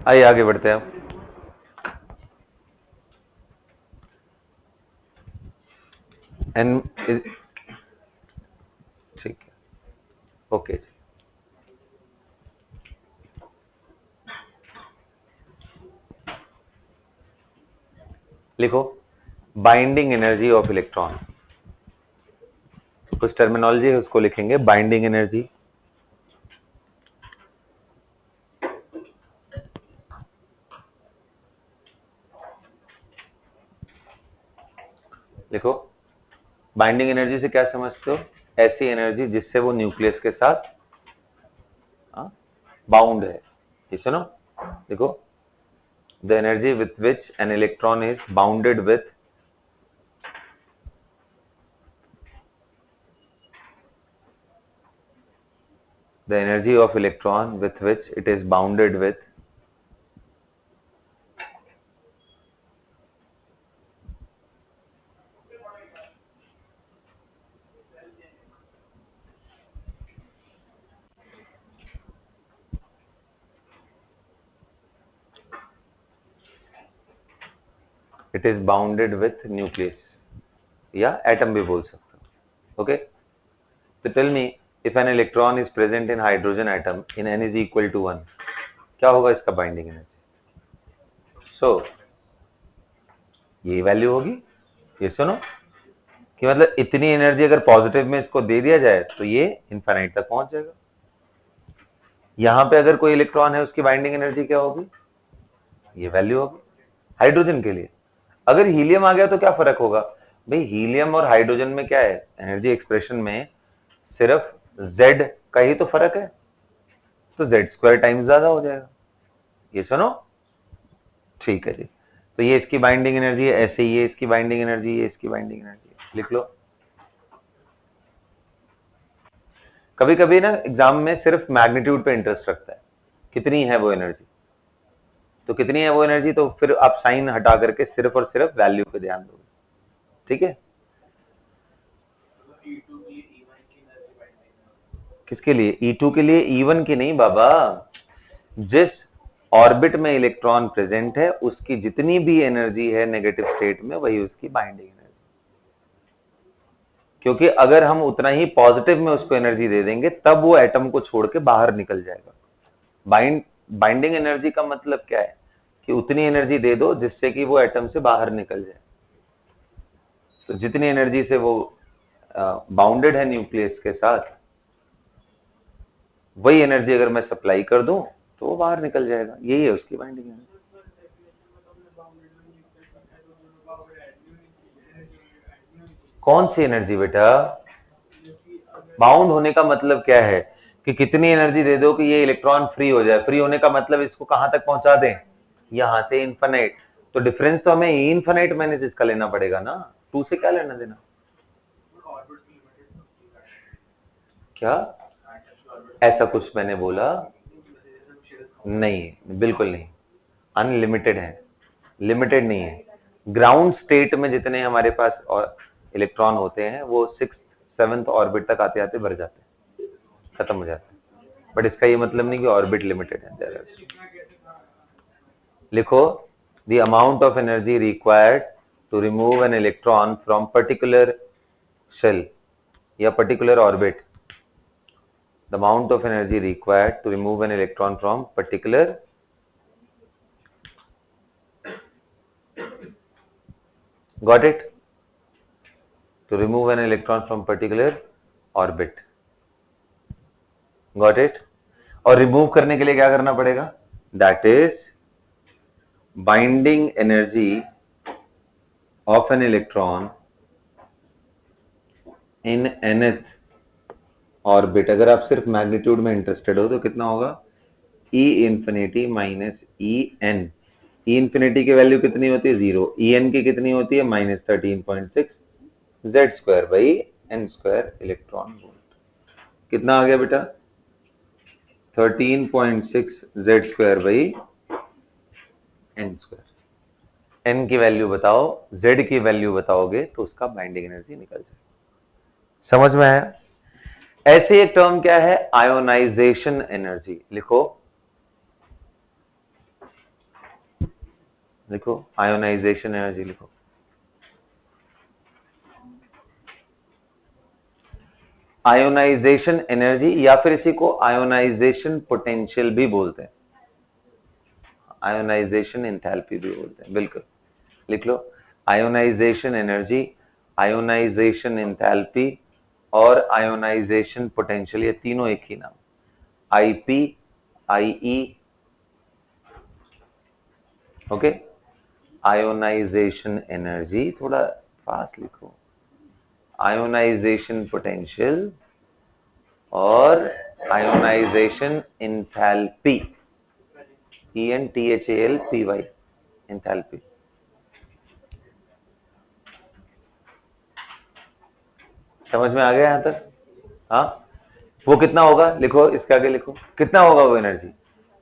आइए आगे बढ़ते हैं अब। एन ठीक है, ओके। लिखो बाइंडिंग एनर्जी ऑफ इलेक्ट्रॉन, कुछ टर्मिनोलॉजी है उसको लिखेंगे, बाइंडिंग एनर्जी। लिखो बाइंडिंग एनर्जी से क्या समझते हो? ऐसी एनर्जी जिससे वो न्यूक्लियस के साथ बाउंड है। ये सुनो, देखो the energy with which N electron is bounded with the energy of electron with which it is bounded with it is bounded with nucleus या एटम भी बोल सकते हो। ओके, तो tell me if an electron is present in hydrogen atom in n is equal to 1, क्या होगा इसका binding energy? सो ये वैल्यू होगी। ये सुनो कि मतलब इतनी एनर्जी अगर पॉजिटिव में इसको दे दिया जाए तो ये इनफाइनाइट तक पहुंच जाएगा। यहां पे अगर कोई इलेक्ट्रॉन है उसकी बाइंडिंग एनर्जी क्या होगी? ये वैल्यू होगी हाइड्रोजन के लिए। अगर हीलियम आ गया तो क्या फर्क होगा? भाई हीलियम और हाइड्रोजन में क्या है, एनर्जी एक्सप्रेशन में सिर्फ Z का ही तो फर्क है, तो Z² टाइम्स ज्यादा हो जाएगा। ये सुनो, ठीक है जी। तो ये इसकी बाइंडिंग एनर्जी है, ऐसे ही ये इसकी बाइंडिंग एनर्जी है, इसकी बाइंडिंग एनर्जी है, लिख लो। कभी कभी ना एग्जाम में सिर्फ मैग्नीट्यूड पे इंटरेस्ट रखता है, कितनी है वो एनर्जी, तो कितनी है वो एनर्जी, तो फिर आप साइन हटा करके सिर्फ और सिर्फ वैल्यू पे ध्यान दोगे, ठीक है। किसके लिए? E2 के लिए, E1 की नहीं बाबा। जिस ऑर्बिट में इलेक्ट्रॉन प्रेजेंट है उसकी जितनी भी एनर्जी है नेगेटिव स्टेट में, वही उसकी बाइंडिंग एनर्जी। क्योंकि अगर हम उतना ही पॉजिटिव में उसको एनर्जी दे देंगे तब वो एटम को छोड़ के बाहर निकल जाएगा। बाइंडिंग एनर्जी का मतलब क्या है कि उतनी एनर्जी दे दो जिससे कि वो एटम से बाहर निकल जाए। तो जितनी एनर्जी से वो बाउंडेड है न्यूक्लियस के साथ, वही एनर्जी अगर मैं सप्लाई कर दूं तो वो बाहर निकल जाएगा। यही है उसकी बाइंडिंग एनर्जी। कौन सी एनर्जी बेटा? बाउंड होने का मतलब क्या है कि कितनी एनर्जी दे दो कि ये इलेक्ट्रॉन फ्री हो जाए। फ्री होने का मतलब इसको कहां तक पहुंचा दें? यहां से इन्फिनिट। तो डिफरेंस तो हमें इन्फिनिट माइनस इसका लेना पड़ेगा ना, 2 से क्या लेना देना? क्या ऐसा कुछ मैंने बोला? नहीं, बिल्कुल नहीं, अनलिमिटेड है, लिमिटेड नहीं है। ग्राउंड स्टेट में जितने हमारे पास और इलेक्ट्रॉन होते हैं वो 6th 7th ऑर्बिट तक आते आते भर जाते हैं, खत्म हो जाते हैं। बट इसका ये मतलब नहीं कि ऑर्बिट लिमिटेड है। लिखो the amount of energy required to remove an electron from particular shell या particular orbit. The amount of energy required to remove an electron from particular, got it? To remove an electron from particular orbit, got it? और remove करने के लिए क्या करना पड़ेगा? That is binding energy of an electron in nth orbit. अगर आप सिर्फ मैग्नीट्यूड में इंटरेस्टेड हो तो कितना होगा? E infinity minus e n. E infinity की वैल्यू कितनी होती है? 0। ई एन की कितनी होती है? -13.6 Z² by n² electron volt. कितना आ गया बेटा? 13.6 Z² बाई n²। n की वैल्यू बताओ, z की वैल्यू बताओगे तो उसका बाइंडिंग एनर्जी निकल जाए। समझ में आया? ऐसे एक टर्म क्या है, आयोनाइजेशन एनर्जी। लिखो लिखो आयोनाइजेशन एनर्जी लिखो। आयोनाइजेशन एनर्जी या फिर इसी को आयोनाइजेशन पोटेंशियल भी बोलते हैं, आयोनाइजेशन एंथैल्पी भी बोलते हैं, बिल्कुल लिख लो। आयोनाइजेशन एनर्जी, आयोनाइजेशन एंथैल्पी और आयोनाइजेशन पोटेंशियल, ये तीनों एक ही नाम, IP IE, okay. Ionization energy, थोड़ा फास्ट लिखो, आयोनाइजेशन पोटेंशियल और आयोनाइजेशन एंथैल्पी, ENTHALPY, एंथैल्पी। समझ में आ गया यहां तक? हाँ, वो कितना होगा लिखो, इसके आगे लिखो कितना होगा वो energy.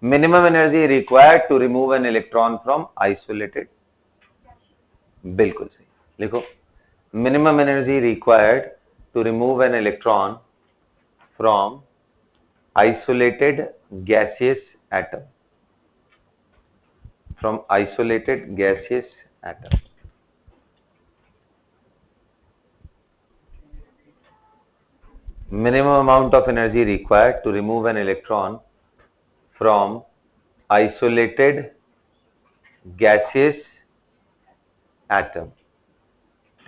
Minimum energy required to remove an electron from isolated, बिल्कुल सही लिखो। Minimum energy required to remove an electron from isolated gaseous atom, from isolated gaseous atom. Minimum amount of energy required to remove an electron from isolated gaseous atom.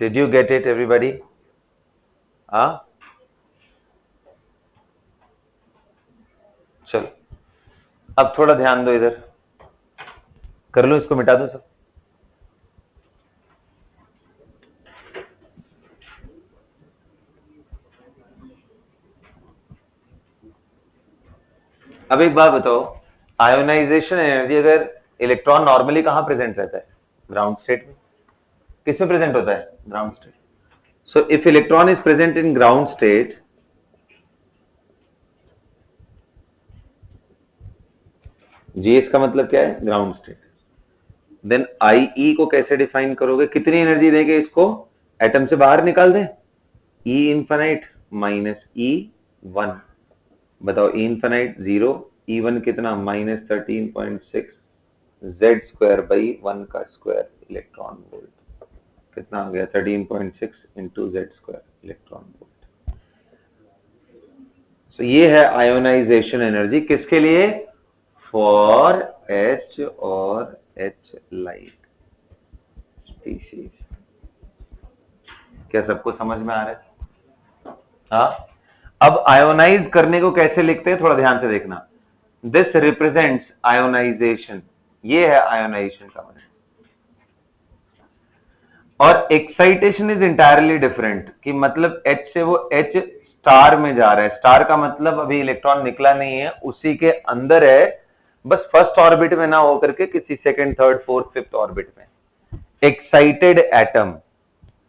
Did you get it, everybody? हाँ, चलो अब थोड़ा ध्यान दो, इधर कर लो, इसको मिटा दो सब। अब एक बात बताओ, आयोनाइजेशन एनर्जी, अगर इलेक्ट्रॉन नॉर्मली कहां प्रेजेंट रहता है, ग्राउंड स्टेट में। किसमें प्रेजेंट होता है, ground state. So if electron is present in ground state, जी इसका मतलब क्या है, ग्राउंड स्टेट। देन आई को कैसे डिफाइन करोगे, कितनी एनर्जी देंगे इसको, एटम से बाहर निकाल दें, E इन्फिनाइट माइनस E1, बताओ E इन्फिनाइट 0, E1 कितना -13.6 Z स्क्वायर बाई 1 का स्क्वायर इलेक्ट्रॉन वोल्ट, कितना आ गया 13.6 into Z square electron volt. तो ये है आयोनाइजेशन एनर्जी, किसके लिए, फॉर H और H लाइट स्पीशीज। क्या सबको समझ में आ रहा है? हाँ, अब आयोनाइज करने को कैसे लिखते हैं, थोड़ा ध्यान से देखना। दिस रिप्रेजेंट्स आयोनाइजेशन, ये है आयोनाइजेशन का मतलब। और एक्साइटेशन इज इंटायरली डिफरेंट, कि मतलब H से वो H स्टार में जा रहा है। स्टार का मतलब अभी इलेक्ट्रॉन निकला नहीं है, उसी के अंदर है, बस फर्स्ट ऑर्बिट में ना होकर के किसी second, third, fourth, fifth orbit में। Excited atom,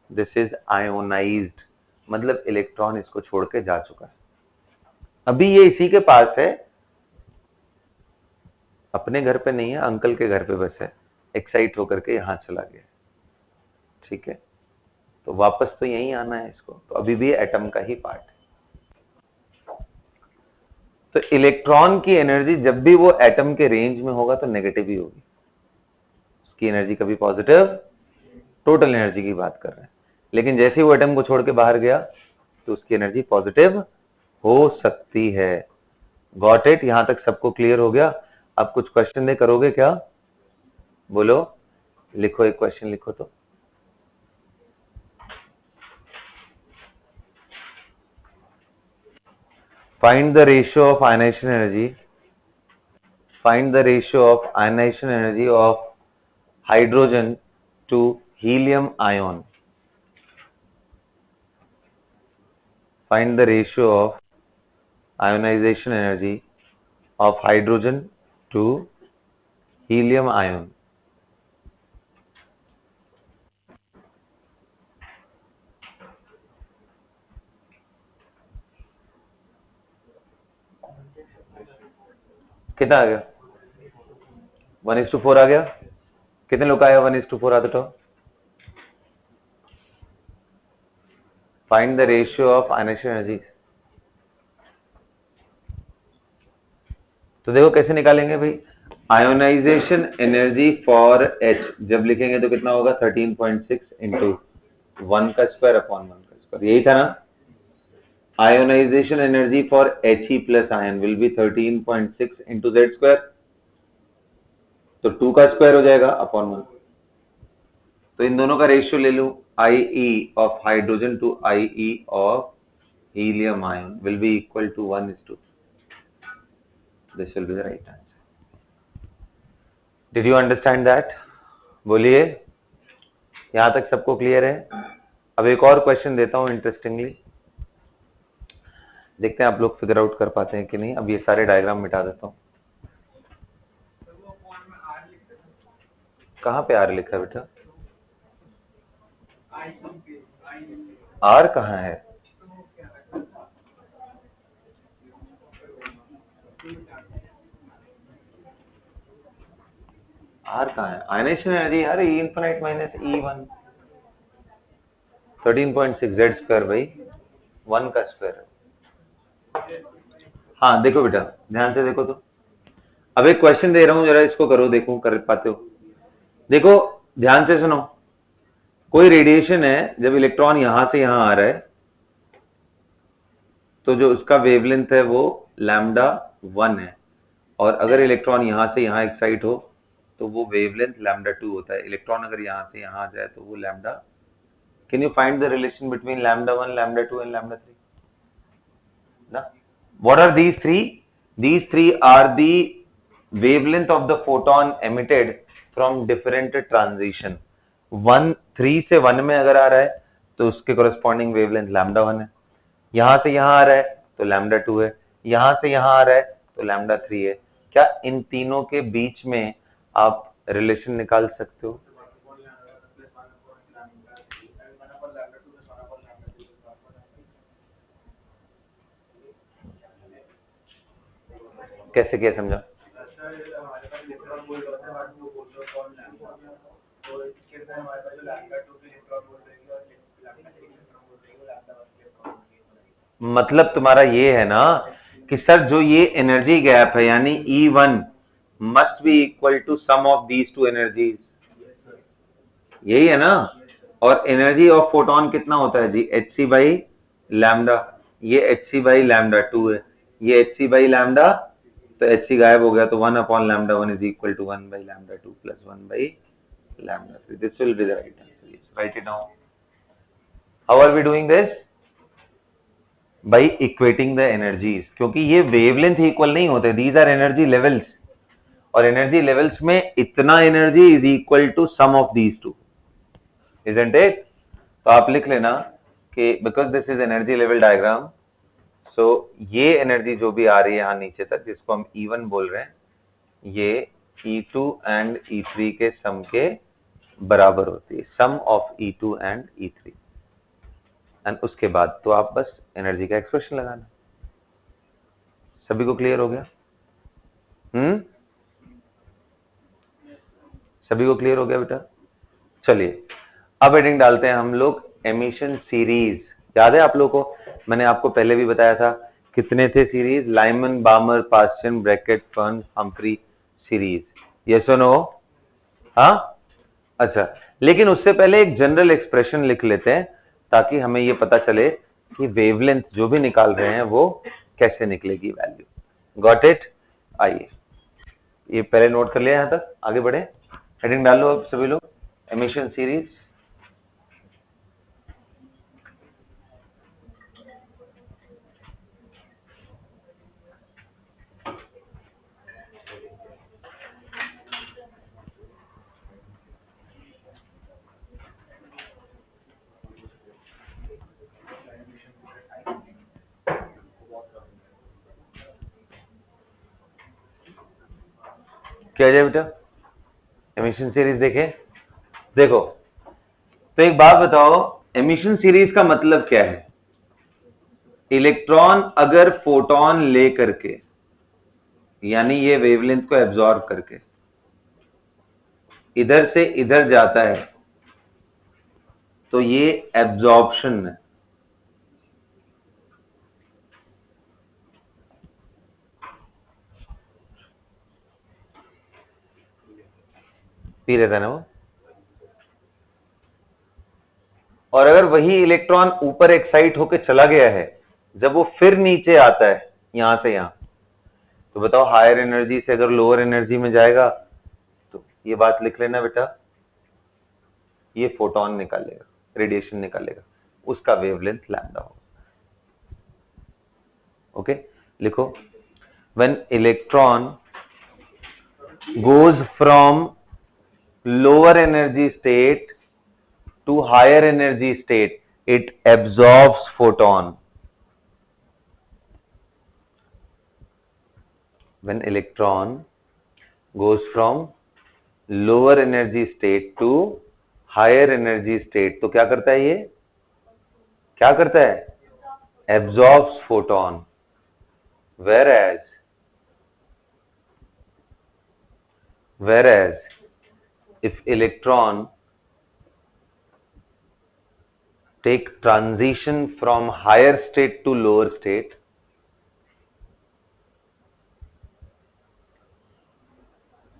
this is ionised, मतलब इलेक्ट्रॉन इसको छोड़ के जा चुका है, अभी ये इसी के पास है, अपने घर पे नहीं है, अंकल के घर पे बस है, एक्साइट होकर के यहां चला गया, ठीक है। तो वापस तो यहीं आना है इसको, तो अभी भी एटम का ही पार्ट है। तो इलेक्ट्रॉन की एनर्जी जब भी वो एटम के रेंज में होगा तो नेगेटिव ही होगी, उसकी एनर्जी कभी पॉजिटिव, टोटल एनर्जी की बात कर रहे हैं। लेकिन जैसे ही वो एटम को छोड़ के बाहर गया तो उसकी एनर्जी पॉजिटिव हो सकती है। Got it? यहां तक सबको क्लियर हो गया? अब कुछ क्वेश्चन दे, करोगे क्या, बोलो, लिखो एक क्वेश्चन लिखो तो। Find the ratio of ionization energy. Find the ratio of ionization energy of hydrogen to helium ion. Find the ratio of ionization energy of hydrogen to helium ion. कितना आ गया? 1:4 आ गया? कितने लोग आया 1:4 आता तो? Find the ratio of ionization energy. तो देखो कैसे निकालेंगे भाई, आयोनाइजेशन एनर्जी फॉर H जब लिखेंगे तो कितना होगा 13.6 इंटू 1 का स्क्वायर अपॉन 1 का स्क्वायर, यही था ना। Ionization energy for He plus ion will be 13.6 into Z square, तो 2 का स्क्वायर हो जाएगा अपॉन 1। तो इन दोनों का रेशियो ले लूं, IE of hydrogen to IE of helium ion will be equal to 1:2। This will be the right answer. Did you understand that? बोलिए, यहां तक सबको क्लियर है? अब एक और क्वेश्चन देता हूं इंटरेस्टिंगली, देखते हैं आप लोग फिगर आउट कर पाते हैं कि नहीं। अब ये सारे डायग्राम मिटा देता हूं। कहां पे आर लिखा है बेटा? आर कहां है? आर कहां है? आयनेशन एनर्जी यार, E infinite minus E1 13.6 Z square भाई 1 का स्क्वायर। हाँ देखो बेटा, ध्यान से देखो। तो अब एक क्वेश्चन दे रहा हूं, जरा इसको करो, देखो कर पाते हो। देखो ध्यान से सुनो, कोई रेडिएशन है, जब इलेक्ट्रॉन यहां से यहां आ रहा है तो जो उसका वेवलेंथ है वो λ1 है, और अगर इलेक्ट्रॉन यहां से यहां एक्साइट हो तो वो वेवलेंथ λ2 होता है। इलेक्ट्रॉन अगर यहां से यहां आ जाए तो वो lambda. Can you find the relation between λ1, λ2 and λ3 ना? What are these three? These three are the wavelength of the photon emitted from different transition। 3 से 1 में अगर आ रहा है तो उसके corresponding wavelength λ1 है, यहां से यहां आ रहा है तो λ2 है, यहां से यहां आ रहा है तो λ3 है। क्या इन तीनों के बीच में आप रिलेशन निकाल सकते हो? कैसे, क्या समझा? मतलब तुम्हारा ये है ना कि सर जो ये एनर्जी गैप है यानी E1 must be equal to sum of these two energies, यही है ना। और एनर्जी ऑफ फोटोन कितना होता है जी? Hc by lambda. ये Hc बाई लैम्डा 2 है, ये Hc बाई लैम्डा, तो Hc गायब हो गया, तो 1 upon lambda 1 is equal to 1 by lambda 2 plus 1 by lambda 3। This will be the right answer. Write it down. How are we doing this? By equating the energies, क्योंकि ये wavelength equal नहीं होते, these are energy levels, और energy levels में इतना energy is equal to sum of these two, isn't it? तो आप लिख लेना कि because this is energy level diagram, so ये एनर्जी जो भी आ रही है यहां नीचे तक, जिसको हम E1 बोल रहे हैं, ये E2 एंड E3 के सम के बराबर होती है, सम of E2 and E3। And उसके बाद तो आप बस एनर्जी का एक्सप्रेशन लगाना। सभी को क्लियर हो गया? सभी को क्लियर हो गया बेटा? चलिए अब हेडिंग डालते हैं हम लोग एमिशन सीरीज। याद है आप लोगों को, मैंने आपको पहले भी बताया था कितने थे series? Lyman, Balmer, Paschen, Brackett, फर्न, हम्फ्री सीरीज। यस और नो? हाँ, अच्छा, लेकिन उससे पहले एक जनरल एक्सप्रेशन लिख लेते हैं ताकि हमें ये पता चले कि वेवलेंथ जो भी निकाल रहे हैं वो कैसे निकलेगी वैल्यू। Got it? आइए, ये पहले नोट कर लिया, यहां तक आगे बढ़े। हेडिंग डाल लो अब सभी लोग, एमिशन सीरीज। क्या जाए बेटा? एमिशन सीरीज देखें। देखो, तो एक बात बताओ, एमिशन सीरीज का मतलब क्या है? इलेक्ट्रॉन अगर फोटोन ले करके, यानी ये वेवलेंथ को एब्जॉर्ब करके इधर से इधर जाता है तो ये एब्जॉर्प्शन है। पी रहता है ना वो। और अगर वही इलेक्ट्रॉन ऊपर एक्साइट होके चला गया है, जब वो फिर नीचे आता है यहां से यहां, तो बताओ हायर एनर्जी से अगर लोअर एनर्जी में जाएगा, तो ये बात लिख लेना बेटा, ये फोटोन निकालेगा, रेडिएशन निकालेगा, उसका वेवलेंथ लैम्डा होगा। ओके, लिखो, when electron goes from lower energy state to higher energy state, it absorbs photon. When electron goes from lower energy state to higher energy state, तो क्या करता है, ये क्या करता है, absorbs photon. Whereas if electron take transition from higher state to lower state,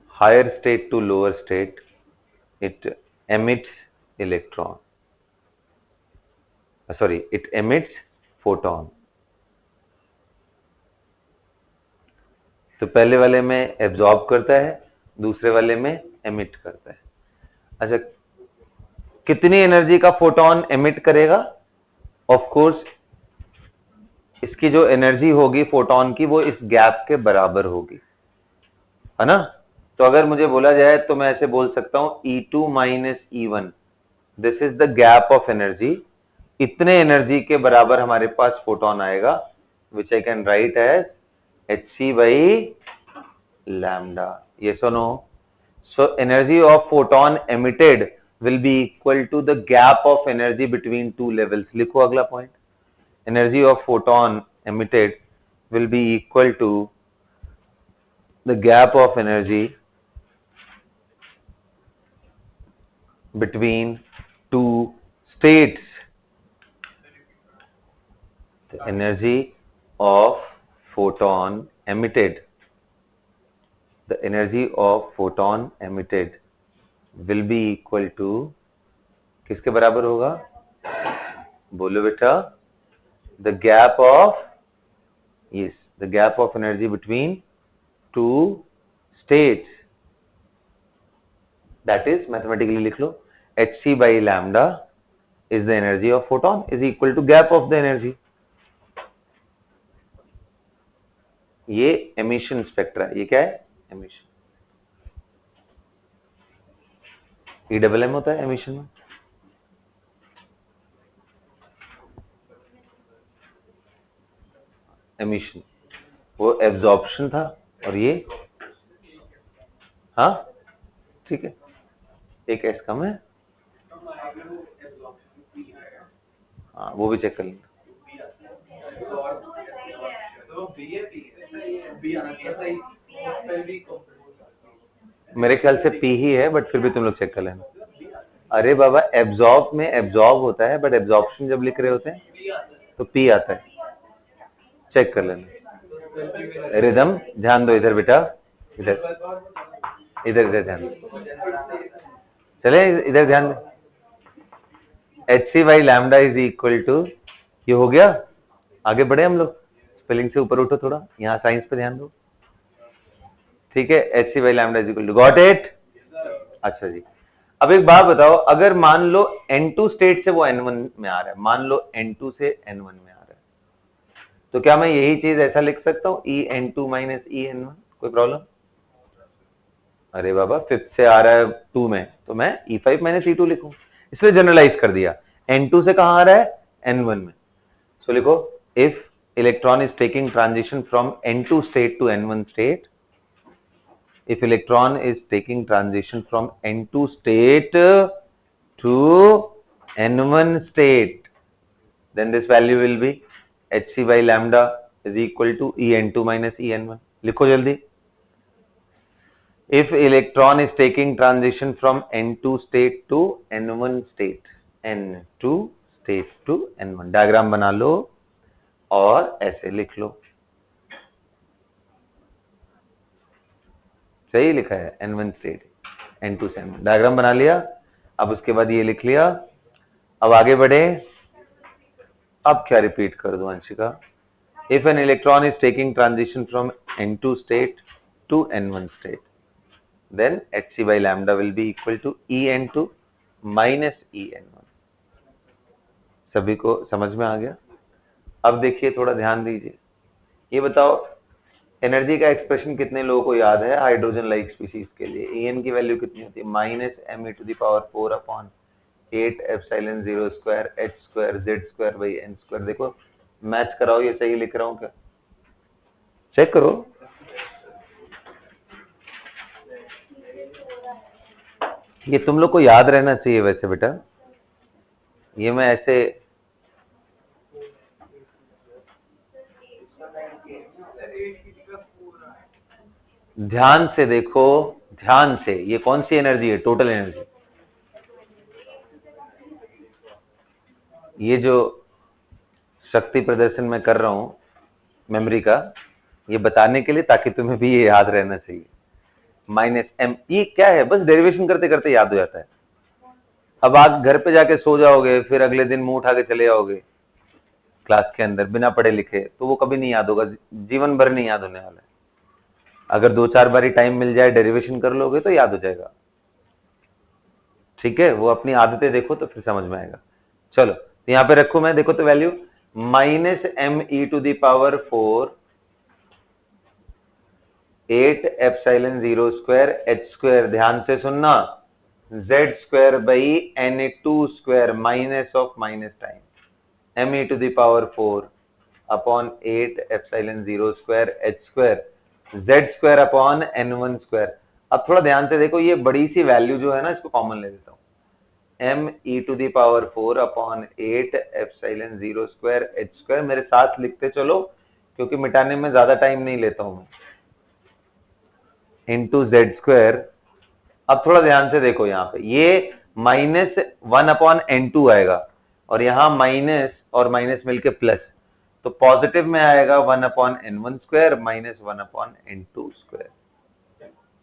higher state to lower state, it emits electron. Sorry, it emits photon. तो पहले वाले में एब्जॉर्ब करता है, दूसरे वाले में एमिट करता है। अच्छा, कितनी एनर्जी का फोटोन एमिट करेगा? ऑफ कोर्स इसकी जो एनर्जी होगी फोटोन की, वो इस गैप के बराबर होगी, है ना। तो अगर मुझे बोला जाए तो मैं ऐसे बोल सकता हूं E2 minus E1, this is the gap of energy. इतने एनर्जी के बराबर हमारे पास फोटोन आएगा, which I can write as Hc by lambda. Yes or no? So energy of photon emitted will be equal to the gap of energy between two levels. लिखो अगला point. Energy of photon emitted will be equal to the gap of energy between two states. The energy of photon emitted, the energy of photon emitted will be equal to, किसके बराबर होगा, बोलो बेटा, the gap of, yes, the gap of energy between two states, that is mathematically लिख लो, Hc by lambda is the energy of photon is equal to gap of the energy. ये emission spectra है, ये क्या है, emission, EMM होता है emission में। emission वो एब्जॉर्प्शन था, और ये, हाँ ठीक है, एक एस कम है, हाँ वो भी चेक कर लेंगे। मेरे ख्याल से पी ही है, बट फिर भी तुम लोग चेक कर लेना। अरे बाबा, एब्जॉर्ब में एब्जॉर्ब होता है, बट एब्जॉर्प्शन जब लिख रहे होते हैं तो पी आता है, चेक कर लेना। रिदम ध्यान दो इधर बेटा, इधर इधर इधर ध्यान दो, चले इधर ध्यान दो। Hc by lambda is equal to, ये हो गया, आगे बढ़े हम लोग, स्पेलिंग से ऊपर उठो थोड़ा, यहाँ साइंस पे ध्यान दो, ठीक है। Hc by lambda is equal to, got it. अच्छा जी, अब एक बात बताओ, अगर मान लो N2 स्टेट से वो N1 में आ रहा है, मान लो N2 से N1 में आ रहा है, तो क्या मैं यही चीज ऐसा लिख सकता हूँ En2 माइनस En1, कोई प्रॉब्लम? अरे बाबा, फिफ्थ से आ रहा है 2 में, तो मैं E5 माइनस E2 लिखूं, इसलिए जनरलाइज कर दिया। N2 से कहां आ रहा है, N1 में, सो लिखो, if electron is taking transition from N2 state to N1 state, if electron is taking transition from N2 state to N1 state, then this value will be Hc by lambda is equal to En2 minus En1. लिखो जल्दी, if electron is taking transition from N2 state to N1 state, N2 state to N1, diagram बना लो और ऐसे लिख लो, सही लिखा है N1 state. N2 से M1 डायग्राम बना लिया। अब उसके बाद ये लिख लिया। अब आगे बढ़े। अब क्या रिपीट कर दूं Anshika? If an electron is taking transition from N2 state to N1 state, then Hc by lambda will be equal to En2 minus En1। सभी को समझ में आ गया? अब देखिए, थोड़ा ध्यान दीजिए। ये बताओ, एनर्जी का एक्सप्रेशन कितने लोगों को याद है हाइड्रोजन लाइक स्पीशीज के लिए? En की वैल्यू कितनी होती है? -me⁴ epsilon 0 square h square z square by n square. देखो मैच कराओ, ये सही लिख रहा हूं क्या? चेक करो। ये तुम लोग को याद रहना चाहिए वैसे बेटा। ये मैं ऐसे ध्यान से देखो, ध्यान से। ये कौन सी एनर्जी है? Total energy. ये जो शक्ति प्रदर्शन मैं कर रहा हूं मेमोरी का, ये बताने के लिए ताकि तुम्हें भी ये याद रहना चाहिए। -m, ये क्या है? बस डेरिवेशन करते करते याद हो जाता है। अब आप घर पे जाके सो जाओगे, फिर अगले दिन मुंह उठा के चले जाओगे क्लास के अंदर बिना पढ़े लिखे, तो वो कभी नहीं याद होगा, जीवन भर नहीं याद होने वाला है। अगर 2-4 बारी टाइम मिल जाए, डेरिवेशन कर लोगे तो याद हो जाएगा। ठीक है, वो अपनी आदतें देखो तो फिर समझ में आएगा। चलो, तो यहां पे रखू मैं, देखो तो value -me⁴ 8 epsilon 0 square h square, ध्यान से सुनना, z square by n2 square minus of minus time me⁴ upon 8 epsilon 0 square h square z square upon n1 square. अब थोड़ा ध्यान से देखो, ये बड़ी सी वैल्यू जो है ना, इसको कॉमन ले लेता हूं। me⁴ upon 8 epsilon 0 square h square, मेरे साथ लिखते चलो क्योंकि मिटाने में ज्यादा टाइम नहीं लेता हूं मैं, इंटू जेड स्क्वायर। अब थोड़ा ध्यान से देखो, यहाँ पे ये -1 अपॉन n2 आएगा और यहाँ माइनस और माइनस मिलके प्लस, तो पॉजिटिव में आएगा 1 upon n1 square -1 upon n2 square.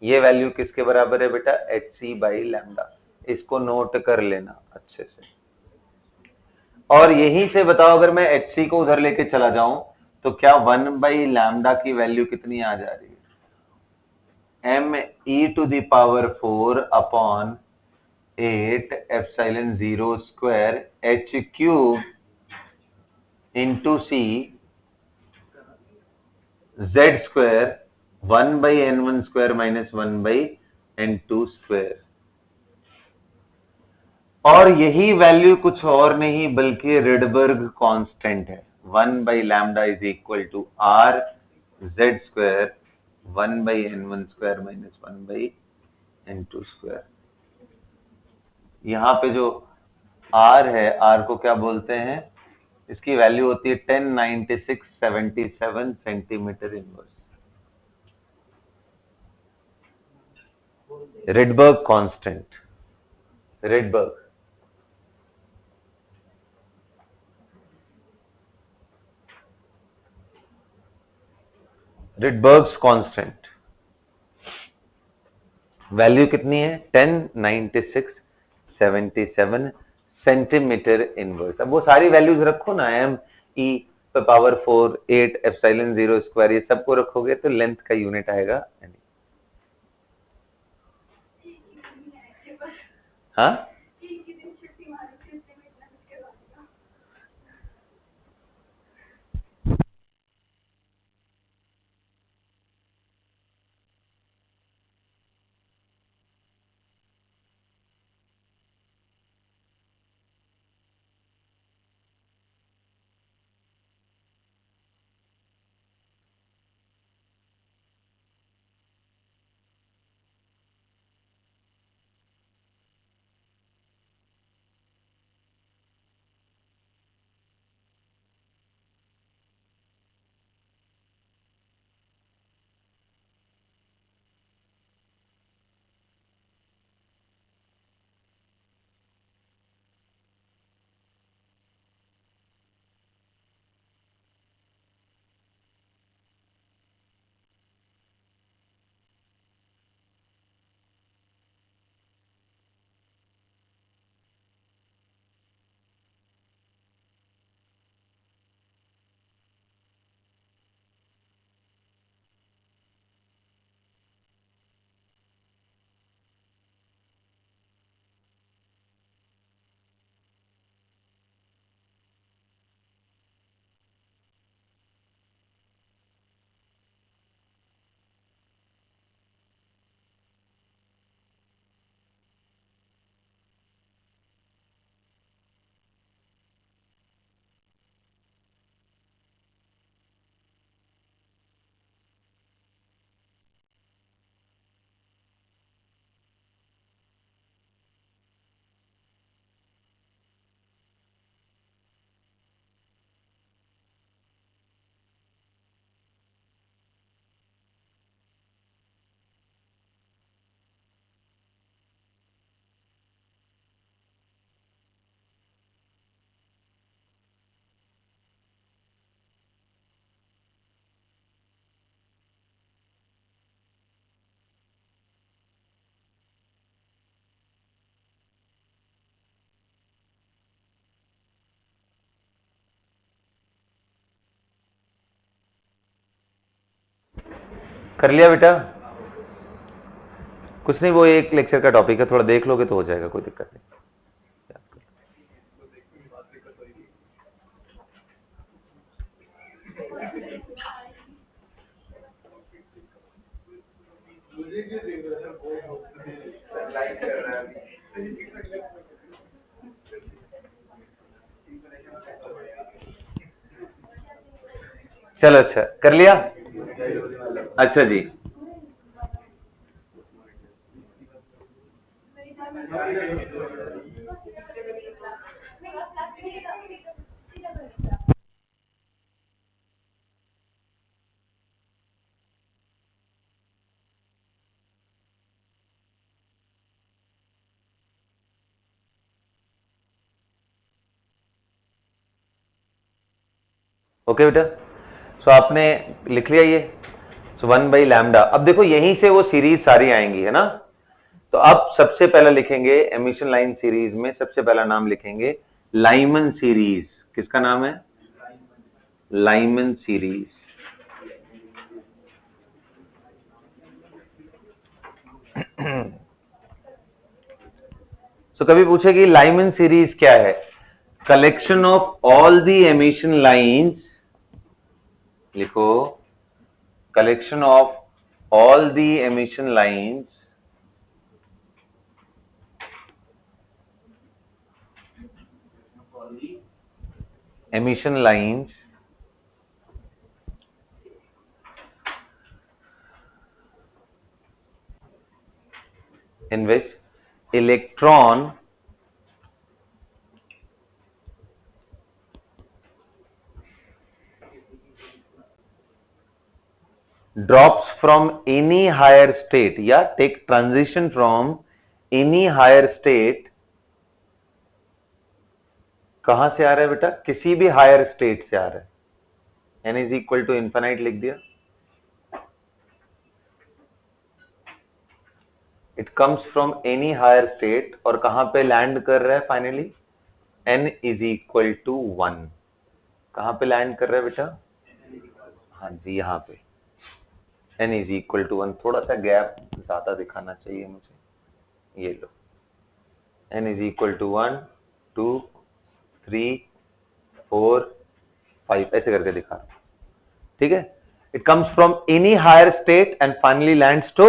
ये वैल्यू किसके बराबर है बेटा? Hc by lambda. इसको नोट कर लेना अच्छे से। और यहीं से बताओ, अगर मैं Hc को उधर लेके चला जाऊं तो क्या 1 बाई लैम्डा की वैल्यू कितनी आ जा रही है? me⁴ upon 8 epsilon 0 square h cube into c z square 1 by n1 square minus 1 by n2 square. और यही वैल्यू कुछ और नहीं बल्कि रिडबर्ग कांस्टेंट है। 1 by lambda is equal to R Z square 1 by n1 square minus 1 by n2 square. यहाँ पे जो R है, R को क्या बोलते हैं? इसकी वैल्यू होती है 109677 centimetre inverse. Rydberg constant, Rydberg Rydberg's constant value कितनी है? 109677 सेंटीमीटर इनवर्स। अब वो सारी वैल्यूज रखो ना, me⁴ 8 एप्सिलॉन 0 स्क्वायर, ये सबको रखोगे तो लेंथ का यूनिट आएगा। हाँ, कर लिया बेटा? कुछ नहीं, वो एक लेक्चर का टॉपिक है, थोड़ा देख लोगे तो हो जाएगा, कोई दिक्कत नहीं। चलो अच्छा, कर लिया? अच्छा जी, ओके बेटा। सो आपने लिख लिया ये, सो 1/λ। अब देखो यहीं से वो सीरीज सारी आएंगी, है ना? तो अब सबसे पहला लिखेंगे एमिशन लाइन सीरीज में, सबसे पहला नाम लिखेंगे लाइमन सीरीज। किसका नाम है? Lyman series. सो कभी पूछेगी लाइमन सीरीज क्या है? Collection of all the emission lines, लिखो, collection of all the emission lines in which electron drops from any higher state या take transition from any higher state। कहां से आ रहा है बेटा? किसी भी हायर स्टेट से आ रहा है। n is equal to infinite लिख दिया। It comes from any higher state और कहां पे लैंड कर रहा है finally? n is equal to 1। कहां पे लैंड कर रहा है बेटा? हाँ जी, यहां पे n इज इक्वल टू 1। थोड़ा सा गैप ज्यादा दिखाना चाहिए मुझे, ये लो। n इज इक्वल टू 1 2 3 4 5 ऐसे करके दिखा रहा हूं, ठीक है? It comes from any higher state and finally lands to,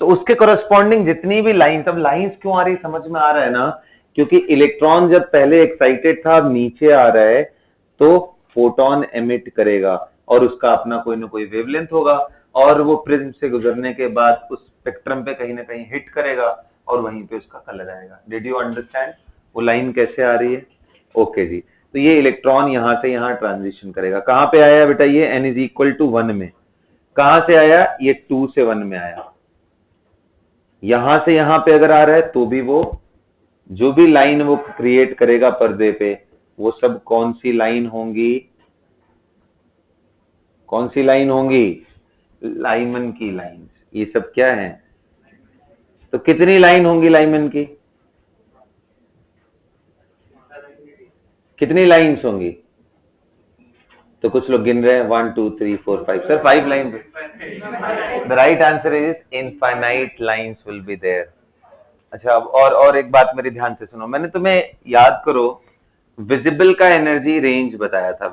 तो उसके कोरस्पॉन्डिंग जितनी भी लाइंस, अब लाइंस क्यों आ रही समझ में आ रहा है ना? क्योंकि इलेक्ट्रॉन जब पहले एक्साइटेड था, अब नीचे आ रहा है, तो फोटोन एमिट करेगा और उसका अपना कोई ना कोई वेवलेंथ होगा, और वो प्रिज्म से गुजरने के बाद उस स्पेक्ट्रम पे कहीं ना कहीं हिट करेगा और वहीं पे उसका कलर आएगा। डिड यू अंडरस्टैंड वो लाइन कैसे आ रही है? ओके जी। तो ये इलेक्ट्रॉन यहां से यहां ट्रांजिशन करेगा। कहां पे आया बेटा ये? n इज इक्वल टू 1 में। कहां से आया ये? 2 से 1 में आया। यहां से यहां पे अगर आ रहा है तो भी वो जो भी लाइन वो क्रिएट करेगा पर्दे पे, वो सब कौन सी लाइन होंगी? कौन सी लाइन होंगी? लाइमन की लाइन। ये सब क्या है? तो कितनी लाइन होंगी लाइमन की? कितनी लाइंस होंगी? तो कुछ लोग गिन रहे हैं 1 2 3 4 5। Sir 5 line. The right answer is infinite lines will be there. अच्छा, अब और एक बात मेरी ध्यान से सुनो। मैंने तुम्हें, याद करो, विजिबल का एनर्जी रेंज बताया था।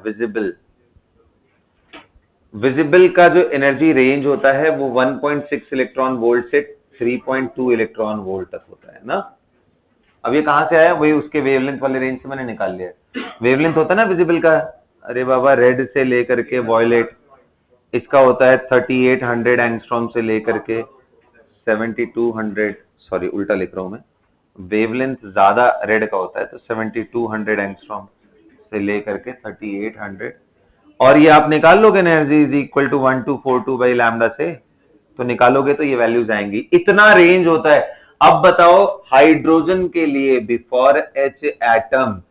विजिबल का जो एनर्जी रेंज होता है वो 1.6 इलेक्ट्रॉन वोल्ट से 3.2 इलेक्ट्रॉन वोल्ट तक होता है ना। अब ये कहां से आया? वही उसके वेवलेंथ वाले रेंज से मैंने निकाल लिया। वेवलेंथ होता है ना विजिबल का, अरे बाबा, रेड से लेकर के वॉयलेट, इसका होता है 3800 एंगस्ट्रॉम से लेकर के 7200, सॉरी उल्टा लिख रहा हूं मैं, वेवलेंथ ज्यादा रेड का होता है तो 7200 एंगस्ट्रॉम से लेकर के 3800। और ये आप निकाल लोगे एनर्जी इज इक्वल टू 1242/λ से, तो निकालोगे तो ये वैल्यूज आएंगी। इतना रेंज होता है। अब बताओ हाइड्रोजन के लिए भी, फॉर एच एटम,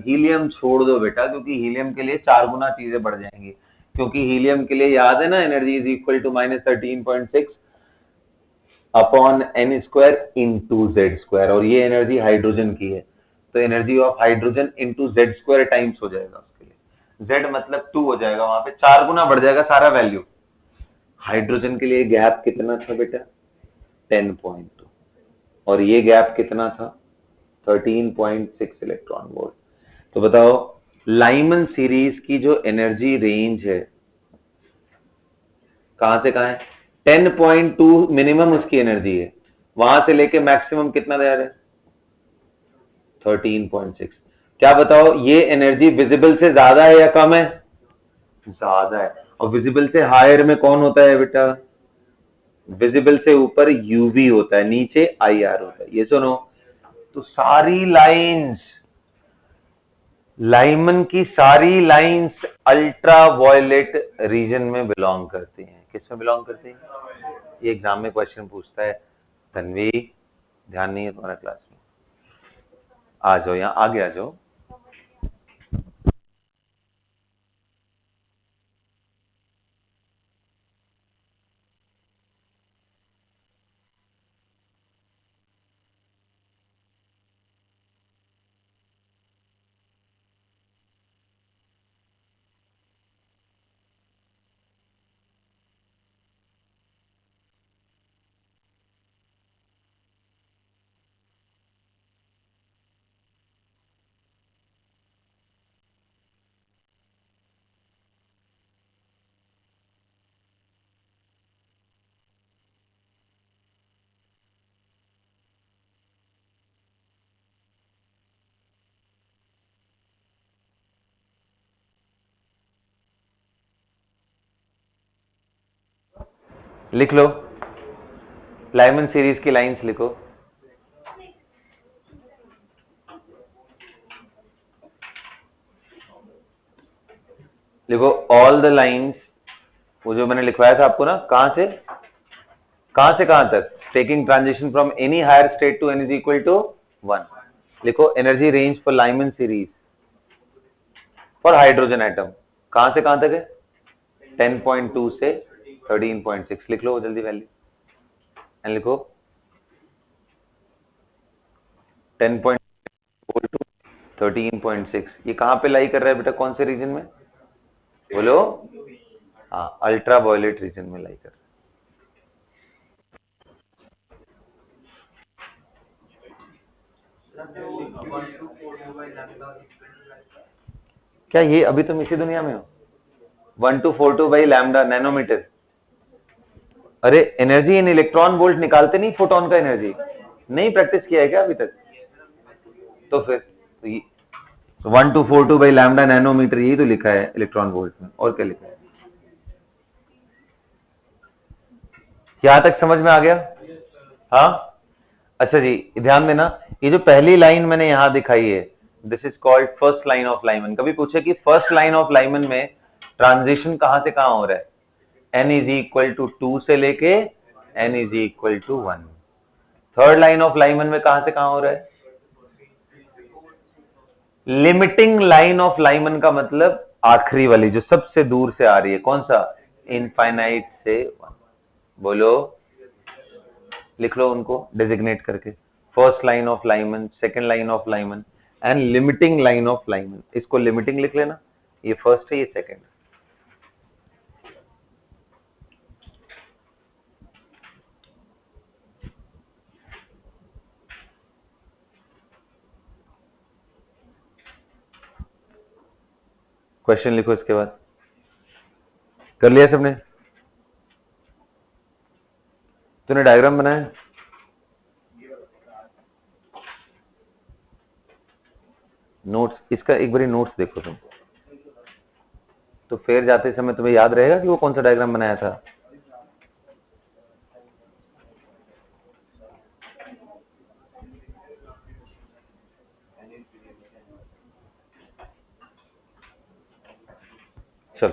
हीलियम छोड़ दो बेटा, क्योंकि हीलियम के लिए 4 गुना चीजें बढ़ जाएंगी। क्योंकि हीलियम के लिए याद है ना, energy is equal to -13.6 upon n square into Z square, और ये एनर्जी हाइड्रोजन की है, तो energy of hydrogen into Z square times हो जाएगा उसके लिए। जेड मतलब 2 हो जाएगा, वहां पे 4 गुना बढ़ जाएगा सारा वैल्यू। हाइड्रोजन के लिए गैप कितना था बेटा? 10.2। और ये गैप कितना था? 13.6 इलेक्ट्रॉन वोल्ट। तो बताओ लाइमन सीरीज की जो एनर्जी रेंज है कहां से कहां है? 10.2 मिनिमम उसकी एनर्जी है, वहां से लेके मैक्सिमम कितना दे रहे हैं? 13.6। क्या बताओ ये एनर्जी विजिबल से ज्यादा है या कम है? ज्यादा है। और विजिबल से हायर में कौन होता है बेटा? विजिबल से ऊपर यूवी होता है, नीचे आईआर होता है। ये सुनो, तो सारी लाइंस, लाइमन की सारी लाइंस अल्ट्रा वायलेट रीजन में बिलोंग करती हैं। किस में बिलोंग करती हैं? ये एग्जाम में क्वेश्चन पूछता है। तन्वी ध्यान नहीं है तुम्हारा क्लास में? आ जाओ यहाँ, आगे आ जाओ। लिख लो, लाइमन सीरीज की लाइंस लिखो। लिखो ऑल द लाइंस, वो जो मैंने लिखवाया था आपको ना, कहां से कहां तक? Taking transition from any higher state to n is equal to 1। लिखो energy range for Lyman series for hydrogen atom कहां से कहां तक है? 10.2 से 13.6। लिख लो जल्दी वैल्यू, एंड लिखो 10.4 टू 13.6। ये कहां पे लाई कर रहा है बेटा? कौन से रीजन में बोलो? हाँ, अल्ट्रा वायलेट रीजन में लाई कर रहा है। क्या ये अभी तुम इसी दुनिया में हो? 1242 बाई लैम्डा नैनोमीटर। अरे एनर्जी इन इलेक्ट्रॉन वोल्ट निकालते नहीं, फोटोन का एनर्जी नहीं प्रैक्टिस किया है क्या अभी तक? तो फिर तो 1242 बाई लैम्डा नैनोमीटर, यही तो लिखा है इलेक्ट्रॉन वोल्ट में, और क्या लिखा है? यहां तक समझ में आ गया? हाँ, अच्छा जी ध्यान देना, ये जो पहली लाइन मैंने यहां दिखाई है, this is called first line of Lyman. कभी पूछे कि फर्स्ट लाइन ऑफ लाइमन में ट्रांजिशन कहां से कहां हो रहा है? n इज इक्वल टू 2 से लेके n is equal to 1। Third line of Lyman में कहां से कहां हो रहा है? लिमिटिंग लाइन ऑफ लाइमन का मतलब आखिरी वाली जो सबसे दूर से आ रही है, कौन सा? इनफाइनाइट से 1। बोलो, लिख लो उनको डेजिग्नेट करके, first line of Lyman, second line of Lyman and limiting line of Lyman. इसको लिमिटिंग लिख लेना, ये फर्स्ट है, ये सेकंड। क्वेश्चन लिखो इसके बाद। कर लिया सबने? तूने डायग्राम बनाया? नोट्स, इसका एक बारी नोट्स देखो तुम, तो फिर जाते समय तुम्हें याद रहेगा कि वो कौन सा डायग्राम बनाया था। चल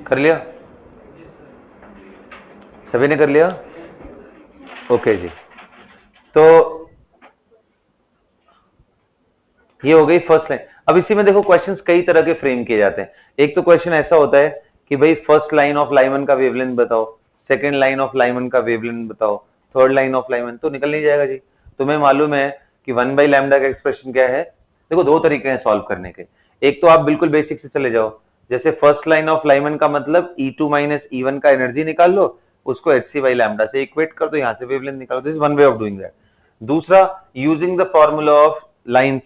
कर लिया? सभी ने कर लिया? ओके जी। तो ये हो गई फर्स्ट लाइन। अब इसी में देखो क्वेश्चंस कई तरह के फ्रेम किए जाते हैं। एक तो क्वेश्चन ऐसा होता है कि भाई फर्स्ट लाइन ऑफ लाइमन का वेवलेंथ बताओ, सेकंड लाइन ऑफ लाइमन का वेवलेंथ बताओ, थर्ड लाइन ऑफ लाइमन, तो निकल नहीं जाएगा जी। तुम्हें मालूम है कि 1/λ का एक्सप्रेशन क्या है? देखो दो तरीके हैं सॉल्व करने के। एक तो आप बिल्कुल बेसिक से चले जाओ, जैसे फर्स्ट लाइन ऑफ लाइमन का मतलब E2 माइनस E1 का एनर्जी निकाल लो, उसको hc/λ से इक्वेट कर दो, यहाँ से वेवलेंथ निकालो। This is one way of doing that. दूसरा, using the formula of line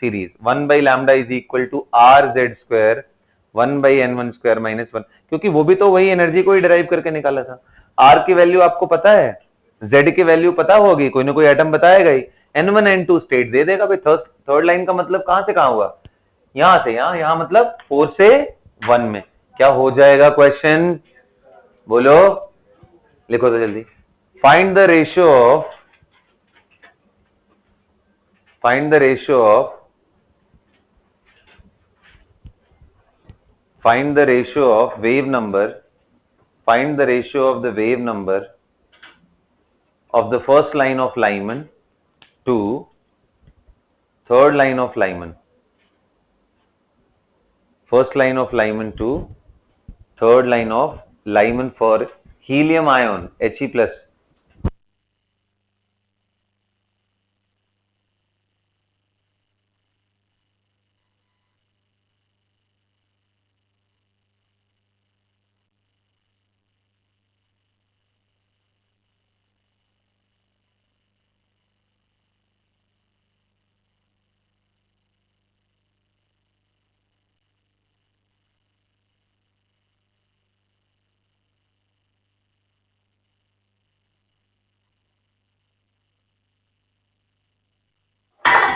series 1/λ is equal to RZ square 1/n1 square minus 1, क्योंकि वो भी तो वही एनर्जी को ही डिराइव करके निकाला था। R की वैल्यू आपको पता है, Z की वैल्यू पता होगी, कोई ना कोई एटम बताएगा ही, N1 N2 स्टेट दे देगा। भाई थर्ड लाइन का मतलब कहां से कहां हुआ? यहां से यहां, यहां मतलब 4 से 1 में। क्या हो जाएगा क्वेश्चन? बोलो, लिखो तो जल्दी। Find the ratio of find the ratio of wave number, find the ratio of the wave number of the first line of Lyman to third line of Lyman, first line of Lyman to third line of Lyman for helium ion He plus।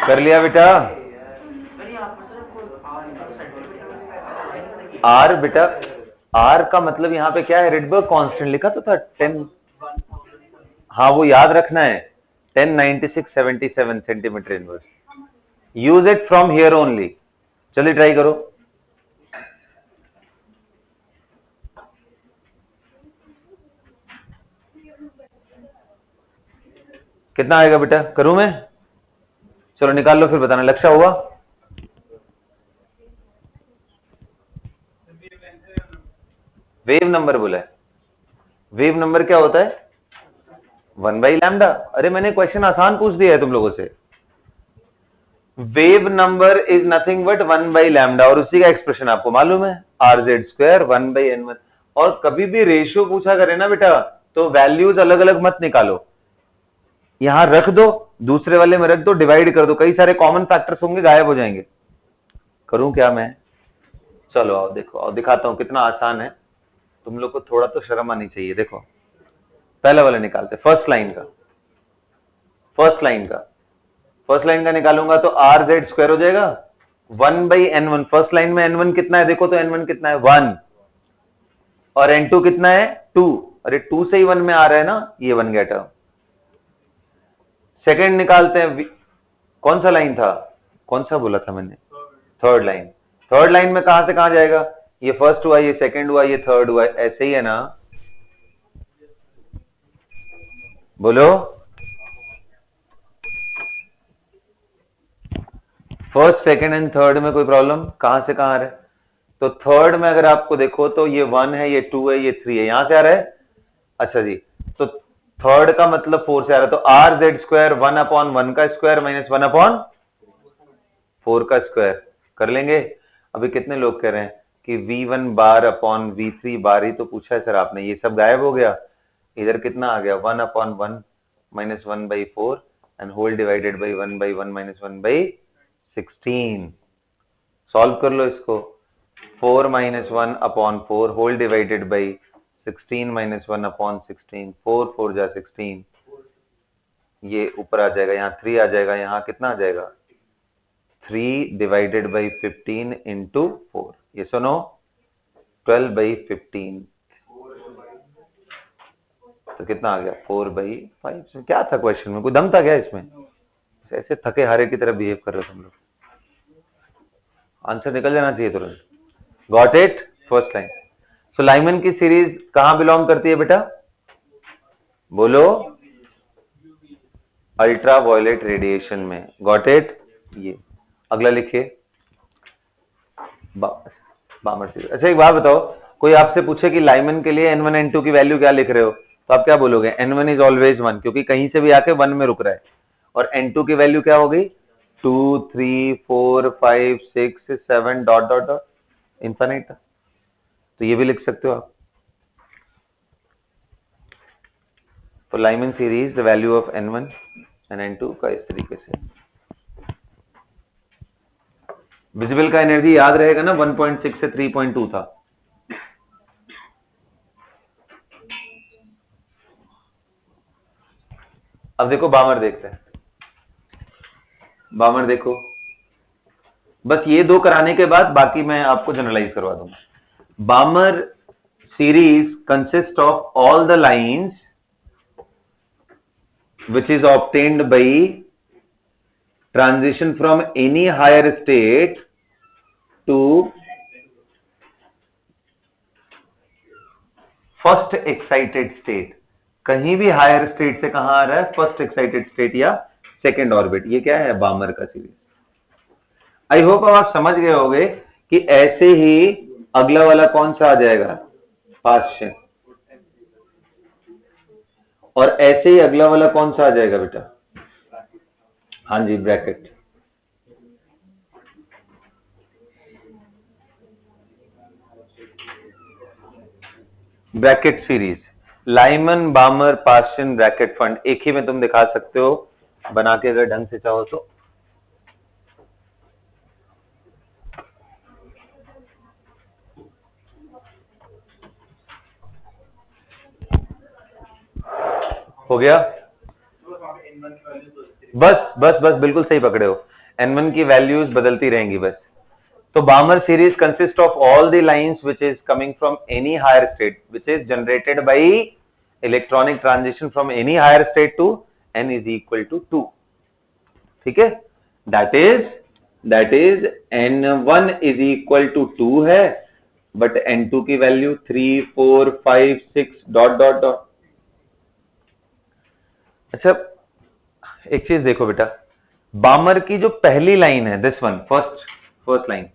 कर लिया बेटा? Are बेटा, are का मतलब यहाँ पे क्या है? रिडबर्ग कांस्टेंट लिखा तो था 10, हाँ वो याद रखना है, 109677 centimetre inverse. Use it from here only. चलिए ट्राई करो। कितना आएगा बेटा? करूं मैं? चलो निकाल लो, फिर बताना। लक्ष्य हुआ? वेव नंबर बोला है। वेव नंबर क्या होता है? 1/λ। अरे मैंने क्वेश्चन आसान पूछ दिया है तुम लोगों से। Wave number is nothing but 1/λ, और उसी का एक्सप्रेशन आपको मालूम है, RZ स्क्वायर 1/n1। और कभी भी रेशियो पूछा करे ना बेटा, तो वैल्यूज अलग अलग मत निकालो, यहां रख दो, दूसरे वाले में रख दो, डिवाइड कर दो, कई सारे कॉमन फैक्टर्स होंगे, गायब हो जाएंगे। करूं क्या मैं? चलो आओ देखो, और दिखाता हूं कितना आसान है। तुम लोग को थोड़ा तो शर्म आनी चाहिए। देखो पहला वाला निकालते, फर्स्ट लाइन का। फर्स्ट लाइन का निकालूंगा तो RZ स्क्वायर हो जाएगा 1/n1। फर्स्ट लाइन में n1 कितना है देखो तो, n1 कितना है? 1। और n2 कितना है? 2। अरे 2 से ही 1 में आ रहा है ना, ये 1 गया टर्म। सेकेंड निकालते हैं, कौन सा लाइन था? कौन सा बोला था मैंने? Third line. थर्ड लाइन में कहां से कहां जाएगा? ये फर्स्ट हुआ, ये सेकंड हुआ, ये थर्ड हुआ, ऐसे ही है ना? बोलो। फर्स्ट सेकंड एंड थर्ड में कोई प्रॉब्लम? कहां से कहां आ रहा है? तो थर्ड में अगर आपको देखो तो ये 1 है, ये 2 है, ये 3 है, यहां से आ रहा है। अच्छा जी, तो थर्ड का मतलब 4 से आ रहा है, तो RZ स्क्वायर 1/1 का स्क्वायर माइनस 1/4 का स्क्वायर कर लेंगे। अभी कितने लोग कह रहे हैं कि V1 बार अपॉन V3 बार ही तो पूछा है सर आपने, ये सब गायब हो गया। इधर कितना आ गया? 1/1 minus 1/4 and whole divided by 1/1 minus 1/16। Solve कर लो इसको। 4 minus 1/4 whole divided by 16 minus 1/16, 4 4 जा 16, ये ऊपर आ जाएगा, यहाँ 3 आ जाएगा, यहाँ कितना आ जाएगा? 3 डिवाइडेड बाई 15 इंटू 4, ये सुनो 12/15, तो कितना आ गया? 4/5। क्या था क्वेश्चन में? कोई दम था क्या इसमें? ऐसे थके हारे की तरह बिहेव कर रहे हो तुम लोग। आंसर निकल जाना चाहिए तुरंत। Got it? First line. So Lyman की सीरीज कहां बिलोंग करती है बेटा? बोलो। अल्ट्रा वायलेट रेडिएशन में। Got it? ये अगला लिखिए बामर सीरीज। अच्छा एक बात बताओ, कोई आपसे पूछे कि लाइमन के लिए N1 N2 की वैल्यू क्या लिख रहे हो, तो आप क्या बोलोगे? N1 इज ऑलवेज 1, क्योंकि कहीं से भी आके 1 में रुक रहा है। और N2 की वैल्यू क्या हो गई? 2 3 4 5 6 7 डॉट डॉट डॉट इन्फिनिट। तो ये भी लिख सकते हो आप। तो Lyman series the value of N1 and N2 का इस तरीके से। विजिबल का एनर्जी याद रहेगा ना, 1.6 से 3.2 था। अब देखो बामर देखते हैं। बामर देखो, बस ये दो कराने के बाद बाकी मैं आपको जनरलाइज करवा दूंगा। बामर series consist of all the lines which is obtained by transition from any higher state to first excited state. कहीं भी हायर स्टेट से कहां आ रहा है? फर्स्ट एक्साइटेड स्टेट या सेकेंड ऑर्बिट। ये क्या है? बामर का सीरीज। आई होप अब आप समझ गए होंगे कि ऐसे ही अगला वाला कौन सा आ जाएगा? पाश्चन। और ऐसे ही अगला वाला कौन सा आ जाएगा बेटा? हाँ जी, bracket. Brackett series, Lyman बामर पाश्चन bracket fund, एक ही में तुम दिखा सकते हो बना के, अगर ढंग से चाहो तो। हो गया? बस बस बस बिल्कुल सही पकड़े हो। N1 की वैल्यूज बदलती रहेंगी बस। तो Balmer series consist of all the lines which is coming from any higher state which is generated by electronic transition from any higher state to n is equal to 2। ठीक है? That is N1 is equal to 2 है, but N2 की value 3 4 5 6 dot dot dot. अच्छा एक चीज देखो बेटा, बामर की जो पहली लाइन है, दिस वन फर्स्ट लाइन,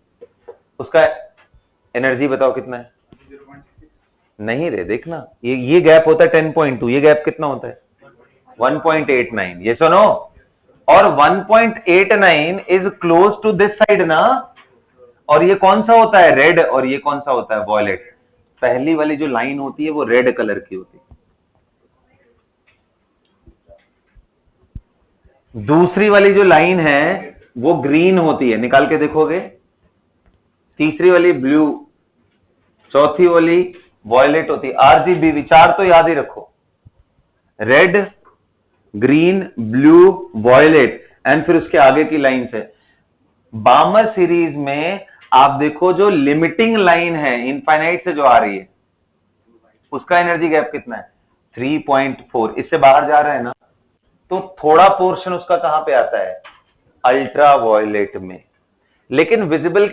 उसका एनर्जी बताओ कितना है? नहीं रे, देखना, ये गैप होता है 10.2, ये गैप कितना होता है? 1.89। ये सुनो, और 1.89 is close to this side ना, और ये कौन सा होता है? रेड। और ये कौन सा होता है? वॉयलेट। पहली वाली जो लाइन होती है वो रेड कलर की होती है, दूसरी वाली जो लाइन है वो ग्रीन होती है, निकाल के देखोगे। तीसरी वाली ब्लू, चौथी वाली वॉयलेट होती है। RGB विचार तो याद ही रखो, red green blue violet, and फिर उसके आगे की लाइन है। बामर सीरीज में आप देखो, जो लिमिटिंग लाइन है इनफाइनाइट से जो आ रही है, उसका एनर्जी गैप कितना है? 3.4। इससे बाहर जा रहा है ना, तो थोड़ा पोर्शन उसका कहां पे आता है? अल्ट्रा वॉयलेट में। लेकिन विजिबल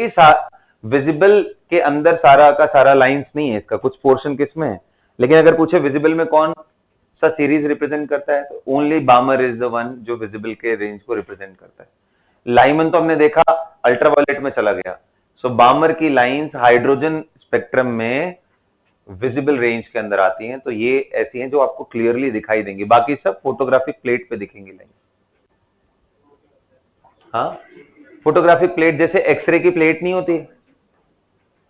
के अंदर सारा का सारा लाइंस नहीं है, इसका कुछ पोर्शन किसमें है। लेकिन अगर पूछे विजिबल में कौन सा सीरीज रिप्रेजेंट करता है, तो ओनली बामर इज द वन जो विजिबल के रेंज को रिप्रेजेंट करता है। लाइमन तो हमने देखा अल्ट्रावायलेट में चला गया। सो बामर की लाइंस हाइड्रोजन स्पेक्ट्रम में विजिबल रेंज के अंदर आती हैं। तो ये ऐसी हैं जो आपको क्लियरली दिखाई देंगी, बाकी सब फोटोग्राफिक प्लेट पे दिखेंगी लाइन। हाँ, फोटोग्राफिक प्लेट जैसे एक्सरे की प्लेट नहीं होती,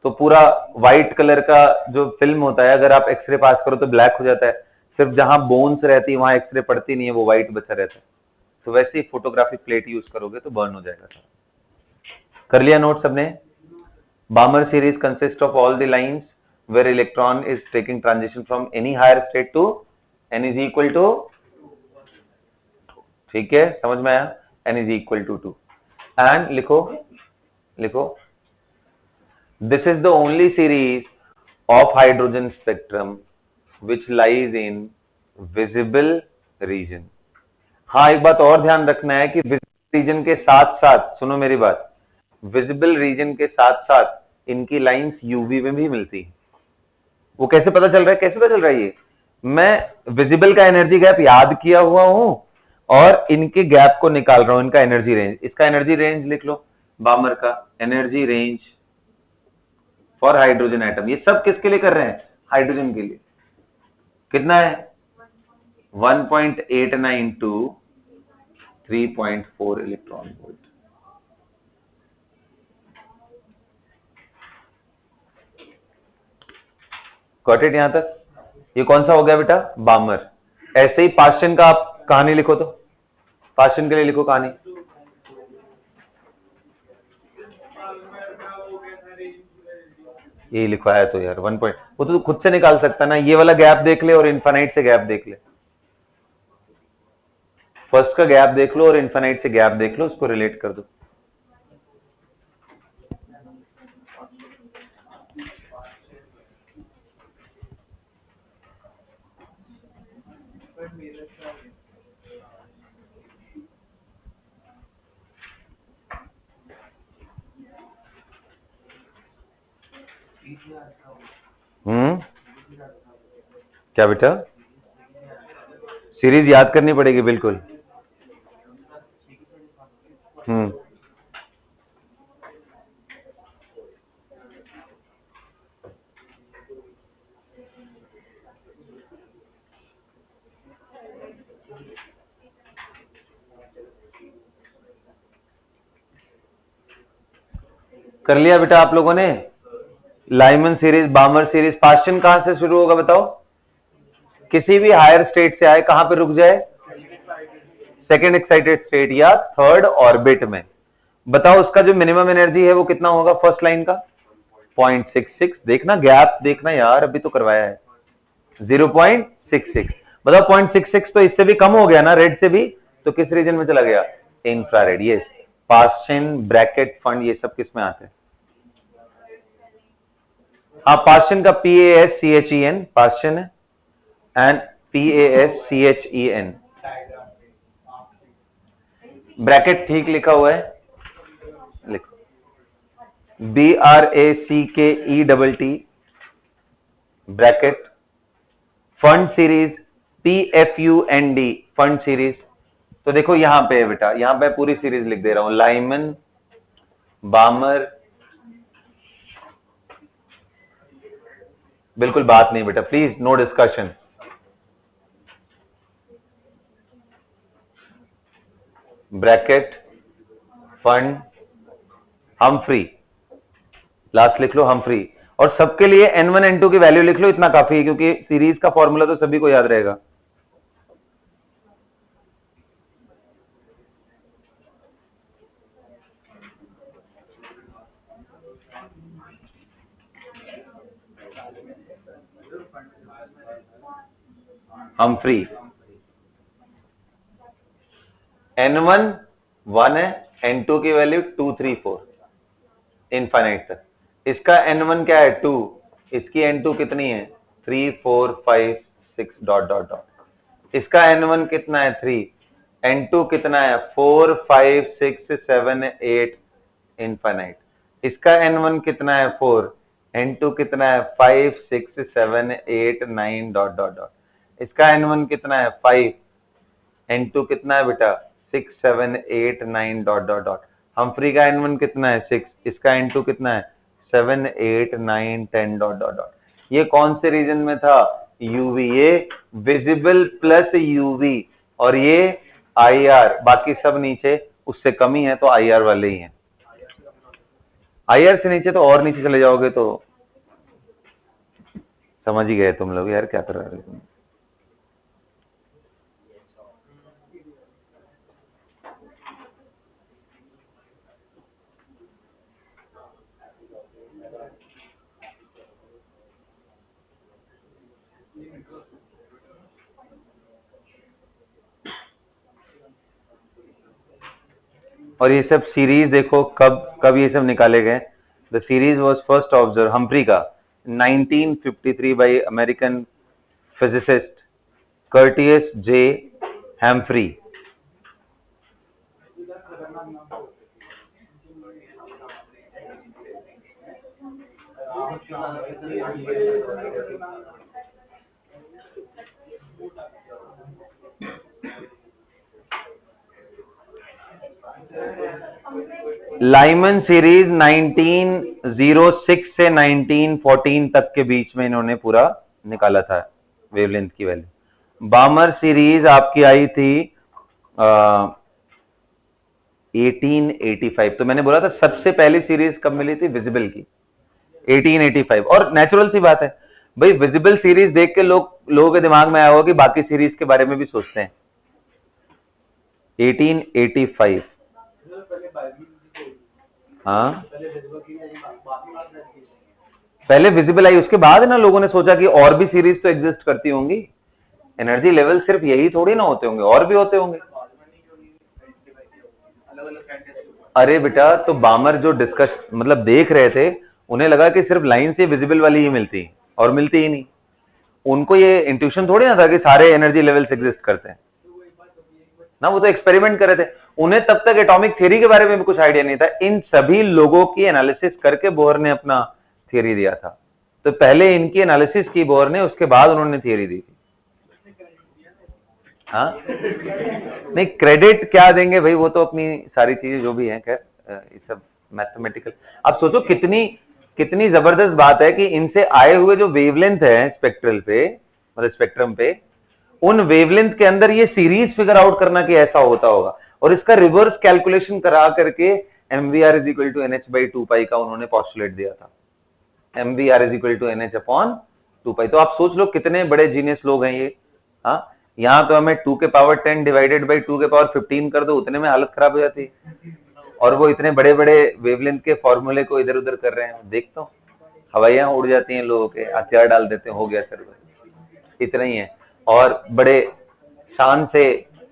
तो पूरा व्हाइट कलर का जो फिल्म होता है, अगर आप एक्सरे पास करो तो ब्लैक हो जाता है, सिर्फ जहां बोन्स रहती है वहां एक्सरे पड़ती नहीं है, वो व्हाइट बचा रहता है। तो वैसे ही फोटोग्राफिक प्लेट यूज करोगे तो बर्न हो जाएगा। कर लिया नोट सबने? बामर series consist of all the lines where electron is taking transition from any higher state to n is equal to, ठीक है, समझ में आया? n is equal to 2। And लिखो this is the only series of hydrogen spectrum which lies in visible region। हाँ, एक बात और ध्यान रखना है कि विजिबल रीजन के साथ साथ, सुनो मेरी बात, विजिबल रीजन के साथ साथ इनकी लाइंस यूवी में भी मिलती है। वो कैसे पता चल रहा है? कैसे पता चल रहा है? ये मैं विजिबल का एनर्जी गैप याद किया हुआ हूं, और इनके गैप को निकाल रहा हूं, इनका एनर्जी रेंज। इसका एनर्जी रेंज लिख लो, बामर का energy range for hydrogen atom. ये सब किसके लिए कर रहे हैं? हाइड्रोजन के लिए। कितना है? 1.89 to 3.4 electron volt. Got it यहां तक? ये कौन सा हो गया बेटा? बामर। ऐसे ही पाश्चन का आप कहानी लिखो, तो पाश्चन के लिए लिखो कहानी। ये लिखवाया तो यार 1 पॉइंट, वो तो खुद से निकाल सकता ना। ये वाला गैप देख ले और इन्फानाइट से गैप देख ले। फर्स्ट का गैप देख लो और इन्फानाइट से गैप देख लो, उसको रिलेट कर दो। क्या बेटा? सीरीज याद करनी पड़ेगी बिल्कुल। कर लिया बेटा आप लोगों ने? Lyman series, बामर series. पाश्चन कहां से शुरू होगा बताओ? किसी भी हायर स्टेट से आए, कहां पे रुक जाए? सेकेंड एक्साइटेड स्टेट या थर्ड ऑर्बिट में। बताओ उसका जो मिनिमम एनर्जी है वो कितना होगा फर्स्ट लाइन का? 0.66। देखना गैप, देखना यार, अभी तो करवाया है। 0.66। बताओ 0.66 तो इससे भी कम हो गया ना, रेड से भी। तो किस रीजन में चला गया? इंफ्रारेड। ये पाश्चन, ब्रैकेट, फंड, ये सब किस में आते हैं? हाँ, पाश्चन का PASCHEN पाश्चन है, एंड PASCHEN ब्रैकेट ठीक लिखा हुआ है, लिखो BRACKETT bracket. Fund series PFUND fund series. तो देखो यहां पे है बेटा, यहां पे पूरी सीरीज लिख दे रहा हूं। लाइमन, बामर, बिल्कुल बात नहीं बेटा, please no discussion. Bracket, fund, Humphrey, last लिख लो हमफ्री। और सबके लिए N1 N2 की वैल्यू लिख लो, इतना काफी है, क्योंकि सीरीज का फॉर्मूला तो सभी को याद रहेगा। हमफ्री, N1 1 है, N2 की वैल्यू 2 3 4 इनफाइनाइट तक। इसका N1 क्या है? 2। इसकी N2 कितनी है? 3 4 5 6 डॉट डॉट डॉट। इसका N1 कितना है? 3। N2 कितना है? 4 5 6 7 8 इनफाइनाइट। इसका N1 कितना है? 4। N2 कितना है? 5 6 7 8 9 डॉट डॉट डॉट। इसका N1 कितना है? 5। N2 कितना है बेटा? 6 7 8 9 डॉट डॉट डॉट। हमफ्री का N1 कितना है? 6। इसका N2 कितना है? 7 8 9 10 डॉट डॉट डॉट। ये कौन से रीजन में था? यूवी। ये विजिबल प्लस यूवी, और ये IR। बाकी सब नीचे उससे कम ही है, तो IR वाले ही हैं। IR से नीचे तो और नीचे चले जाओगे तो समझ ही गए तुम लोग यार, क्या कर रहे हो। और ये सब सीरीज देखो कब कब ये सब निकाले गए। The series was first observe Humphrey का 1953 by American physicist Curtis J Humphrey. Lyman series 1906 से 1914 तक के बीच में इन्होंने पूरा निकाला था वेवलेंथ की वैल्यू। बामर सीरीज आपकी आई थी 1885। तो मैंने बोला था सबसे पहली सीरीज कब मिली थी विजिबल की, 1885। और नेचुरल सी बात है भाई, विजिबल सीरीज देख के लोगों के दिमाग में आया होगा कि बाकी सीरीज के बारे में भी सोचते हैं। 1885। हाँ, पहले विजिबल आई, उसके बाद ना लोगों ने सोचा कि और भी सीरीज तो एग्जिस्ट करती होंगी, एनर्जी लेवल सिर्फ यही थोड़ी ना होते होंगे, और भी होते होंगे। अरे बेटा, तो बामर जो डिस्कस मतलब देख रहे थे, उन्हें लगा कि सिर्फ लाइन से विजिबल वाली ही मिलती और मिलती ही नहीं। उनको ये इंट्यूशन थोड़ी ना था कि सारे एनर्जी लेवल्स एग्जिस्ट करते हैं ना, वो तो एक्सपेरिमेंट कर रहे थे। उन्हें तब तक एटॉमिक थ्योरी के बारे में भी कुछ आइडिया नहीं था। इन सभी लोगों की एनालिसिस करके बोहर ने अपना थ्योरी दिया था। तो पहले इनकी एनालिसिस की बोहर ने, उसके बाद उन्होंने थ्योरी दी थी। हाँ, नहीं क्रेडिट क्या देंगे भाई, वो तो अपनी सारी चीजें जो भी हैं, खैर ये सब मैथमेटिकल। अब सोचो कितनी कितनी जबरदस्त बात है कि इनसे आए हुए जो वेवलेंथ है स्पेक्ट्रल पे, मतलब स्पेक्ट्रम पे, उन वेवलेंथ के अंदर ये सीरीज फिगर आउट करना कि ऐसा होता होगा, और इसका रिवर्स कैलकुलेशन करा करके MVR is equal to NH by 2 का उन्होंने पॉस्टुलेट दिया था। MVR is equal to NH upon 2 तो आप सोच लो कितने बड़े जीनियस लोग हैं ये। हाँ, यहां तो हमें 2 के पावर 10 डिवाइडेड बाई 2 के पावर 15 कर दो, उतने में हालत खराब हो जाती है। और वो इतने बड़े बड़े वेवलेंथ के फॉर्मूले को इधर उधर कर रहे हैं, देखता हूँ हवाइयां उड़ जाती हैं लोगों के, हथियार डाल देते हैं, हो गया सर्वर, इतना ही है। और बड़े शान से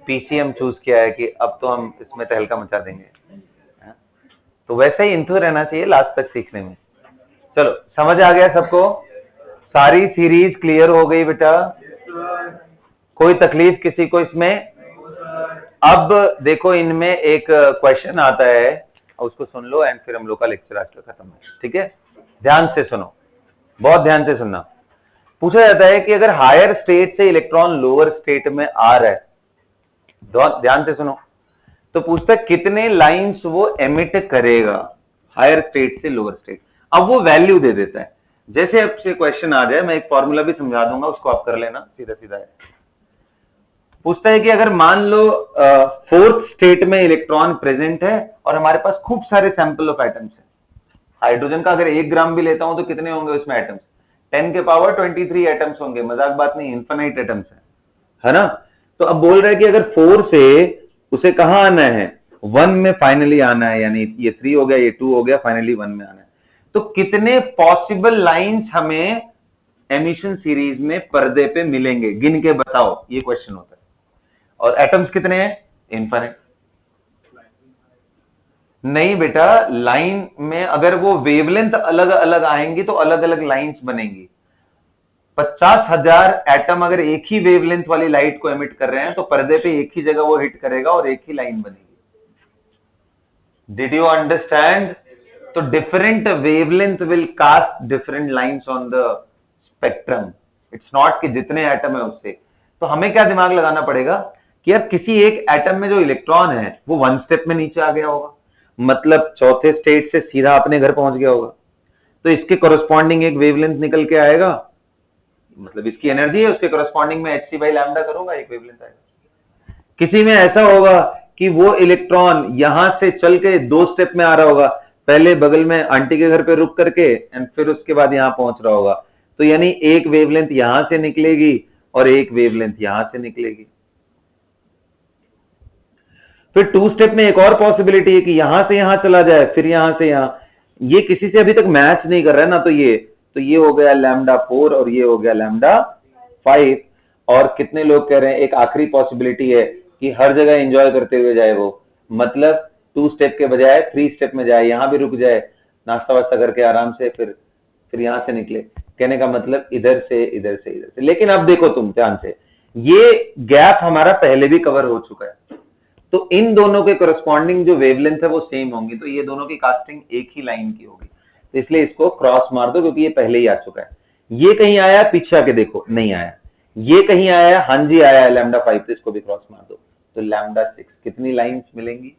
PCM चूज किया है कि अब तो हम इसमें तहलका मचा देंगे। तो वैसे ही इंथू रहना चाहिए लास्ट तक सीखने में। चलो, समझ आ गया सबको? सारी सीरीज क्लियर हो गई बेटा? कोई तकलीफ किसी को इसमें? अब देखो, इनमें एक क्वेश्चन आता है, उसको सुन लो एंड फिर हम लोग का लेक्चर आज का खत्म है, ठीक है? ध्यान से सुनो, बहुत ध्यान से सुनना। पूछा जाता है कि अगर हायर स्टेट से इलेक्ट्रॉन लोअर स्टेट में आ रहा है, ध्यान से सुनो, तो पूछता है कितने लाइंस वो एमिट करेगा हायर स्टेट से लोअर स्टेट। अब वो वैल्यू दे देता है। जैसे आपसे क्वेश्चन आ जाए, मैं एक फॉर्मूला भी समझा दूंगा, उसको आप कर लेना, सीधा सीधा है। पूछता है कि अगर मान लो फोर्थ स्टेट में इलेक्ट्रॉन प्रेजेंट है और हमारे पास खूब सारे सैंपल ऑफ एटम्स है। हाइड्रोजन का अगर 1 ग्राम भी लेता हूं तो कितने होंगे उसमें एटम्स? 10 के पावर 23 एटम्स होंगे, मजाक बात नहीं, इन्फिनाइट एटम्स है ना? तो अब बोल रहा है कि अगर 4 से उसे कहां आना है? 1 में फाइनली आना है, यानी ये 3 हो गया, ये 2 हो गया, फाइनली 1 में आना है। तो कितने पॉसिबल लाइंस हमें एमिशन सीरीज में पर्दे पे मिलेंगे, गिन के बताओ, ये क्वेश्चन होता है। और एटम्स कितने हैं? इनफिनिट। नहीं बेटा, लाइन में अगर वो वेवलेंथ अलग अलग आएंगी तो अलग अलग लाइंस बनेंगी। 50,000 एटम अगर एक ही वेवलेंथ वाली लाइट को एमिट कर रहे हैं तो पर्दे पे एक ही जगह वो हिट करेगा और एक ही लाइन बनेगी। Did you understand? तो different wavelength will cast different lines on the spectrum. It's not कि जितने एटम है उससे। तो हमें क्या दिमाग लगाना पड़ेगा कि यार किसी एक एटम में जो इलेक्ट्रॉन है वो 1 स्टेप में नीचे आ गया होगा, मतलब चौथे स्टेट से सीधा अपने घर पहुंच गया होगा, तो इसके कोरस्पॉन्डिंग एक वेवलेंथ निकल के आएगा, मतलब इसकी एनर्जी है, उसके कोरस्पॉन्डिंग में hc बाई लैम्डा करूंगा, एक वेवलेंथ आएगा। किसी में ऐसा होगा कि वो इलेक्ट्रॉन यहां से चल के 2 स्टेप में आ रहा होगा, पहले बगल में आंटी के घर पे रुक करके एंड फिर उसके बाद यहां पहुंच रहा होगा। तो यानी एक वेवलेंथ यहां से निकलेगी और एक वेवलेंथ यहां से निकलेगी। फिर 2 स्टेप में एक और पॉसिबिलिटी है कि यहां से यहां चला जाए, फिर यहां से यहां। ये किसी से अभी तक मैच नहीं कर रहा है ना, तो ये हो गया लैम्डा 4 और ये हो गया लैम्डा 5। और कितने लोग कह रहे हैं एक आखिरी पॉसिबिलिटी है कि हर जगह एंजॉय करते हुए जाए वो, मतलब 2 स्टेप के बजाय 3 स्टेप में जाए, यहां भी रुक जाए, नाश्ता वास्ता करके आराम से, फिर यहां से निकले। कहने का मतलब इधर से इधर से इधर से। लेकिन अब देखो तुम ध्यान से, ये गैप हमारा पहले भी कवर हो चुका है, तो इन दोनों के कोरस्पॉन्डिंग जो वेवलेंथ है वो सेम होंगी, तो ये दोनों की कास्टिंग एक ही लाइन की होगी। तो इसलिए इसको क्रॉस मार दो, क्योंकि ये पहले ही आ चुका है। ये कहीं आया, पीछे आके देखो, नहीं आया। ये कहीं आया, हाँ जी आया है, लैम्डा 5, तो इसको भी क्रॉस मार दो, तो लैम्डा 6। कितनी लाइंस मिलेंगी?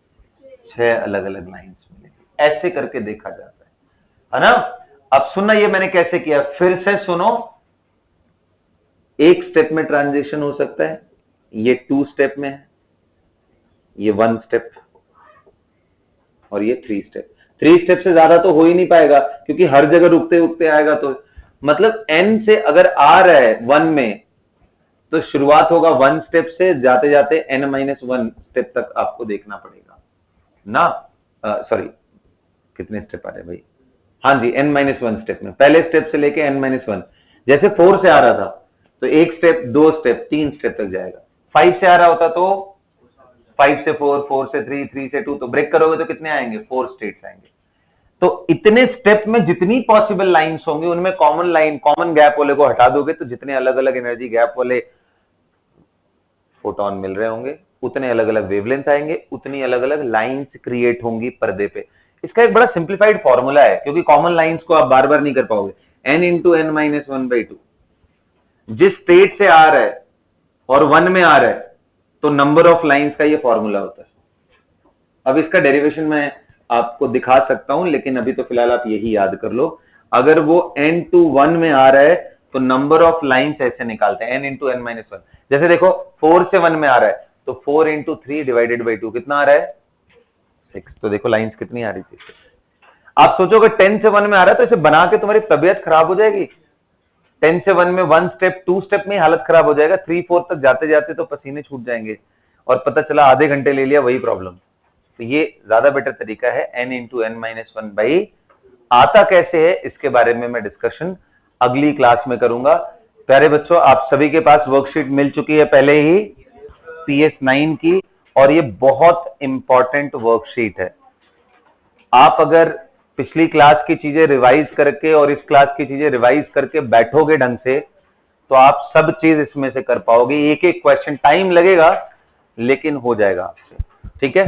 6 अलग अलग लाइंस मिलेंगी। ऐसे करके देखा जाता है ना। अब सुनना ये मैंने कैसे किया, फिर से सुनो। एक स्टेप में ट्रांजिशन हो सकता है, ये 2 स्टेप में है, ये 1 स्टेप और ये 3 स्टेप। 3 स्टेप से ज्यादा तो हो ही नहीं पाएगा क्योंकि हर जगह रुकते रुकते आएगा। तो मतलब n से अगर आ रहा है 1 में तो शुरुआत होगा 1 स्टेप से, जाते जाते n-1 स्टेप तक आपको देखना पड़ेगा ना। सॉरी, कितने स्टेप आ रहे हैं भाई? हाँ जी, n-1 स्टेप में, पहले स्टेप से लेके n-1। जैसे 4 से आ रहा था तो 1 स्टेप, 2 स्टेप, 3 स्टेप तक जाएगा। 5 से आ रहा होता तो 5 से 4, 4 से 3, 3 से 2, तो ब्रेक करोगे तो कितने आएंगे? 4 स्टेट्स आएंगे। तो इतने स्टेप में जितनी पॉसिबल लाइंस होंगी उनमें कॉमन लाइन, कॉमन गैप वाले को हटा दोगे तो जितने अलग अलग एनर्जी गैप वाले फोटोन मिल रहे होंगे उतने अलग अलग वेवलेंथ आएंगे, उतनी अलग अलग लाइंस क्रिएट होंगी पर्दे पे। इसका एक बड़ा सिंप्लीफाइड फॉर्मूला है क्योंकि कॉमन लाइंस को आप बार बार नहीं कर पाओगे। n इंटू n माइनस 1/2 जिस स्टेट से आ रहा है और 1 में आ रहा है तो नंबर ऑफ लाइंस का ये फॉर्मूला होता है। अब इसका डेरिवेशन मैं आपको दिखा सकता हूं लेकिन अभी तो फिलहाल आप यही याद कर लो। अगर वो n टू 1 में आ रहा है तो नंबर ऑफ लाइंस ऐसे निकालते हैं, n इंटू n माइनस 1। जैसे देखो 4 से 1 में आ रहा है तो 4 इंटू 3 डिवाइडेड बाई 2 कितना आ रहा है? 6। तो देखो लाइंस कितनी आ रही थी। आप सोचोगे 10 से 1 में आ रहा है तो इसे बना के तुम्हारी तबीयत खराब हो जाएगी। 10 से 1 में 1 स्टेप 2 स्टेप में हालत खराब हो जाएगा, 3 4 तक जाते जाते तो पसीने छूट जाएंगे और पता चला आधे घंटे ले लिया, वही प्रॉब्लम। तो ये ज्यादा बेटर तरीका है n इंटू n माइनस 1/। आता कैसे है इसके बारे में मैं डिस्कशन अगली क्लास में करूंगा। प्यारे बच्चों, आप सभी के पास वर्कशीट मिल चुकी है पहले ही PS9 की, और ये बहुत इंपॉर्टेंट वर्कशीट है। आप अगर पिछली क्लास की चीजें रिवाइज करके और इस क्लास की चीजें रिवाइज करके बैठोगे ढंग से तो आप सब चीज इसमें से कर पाओगे। एक एक क्वेश्चन टाइम लगेगा लेकिन हो जाएगा आपसे, ठीक है।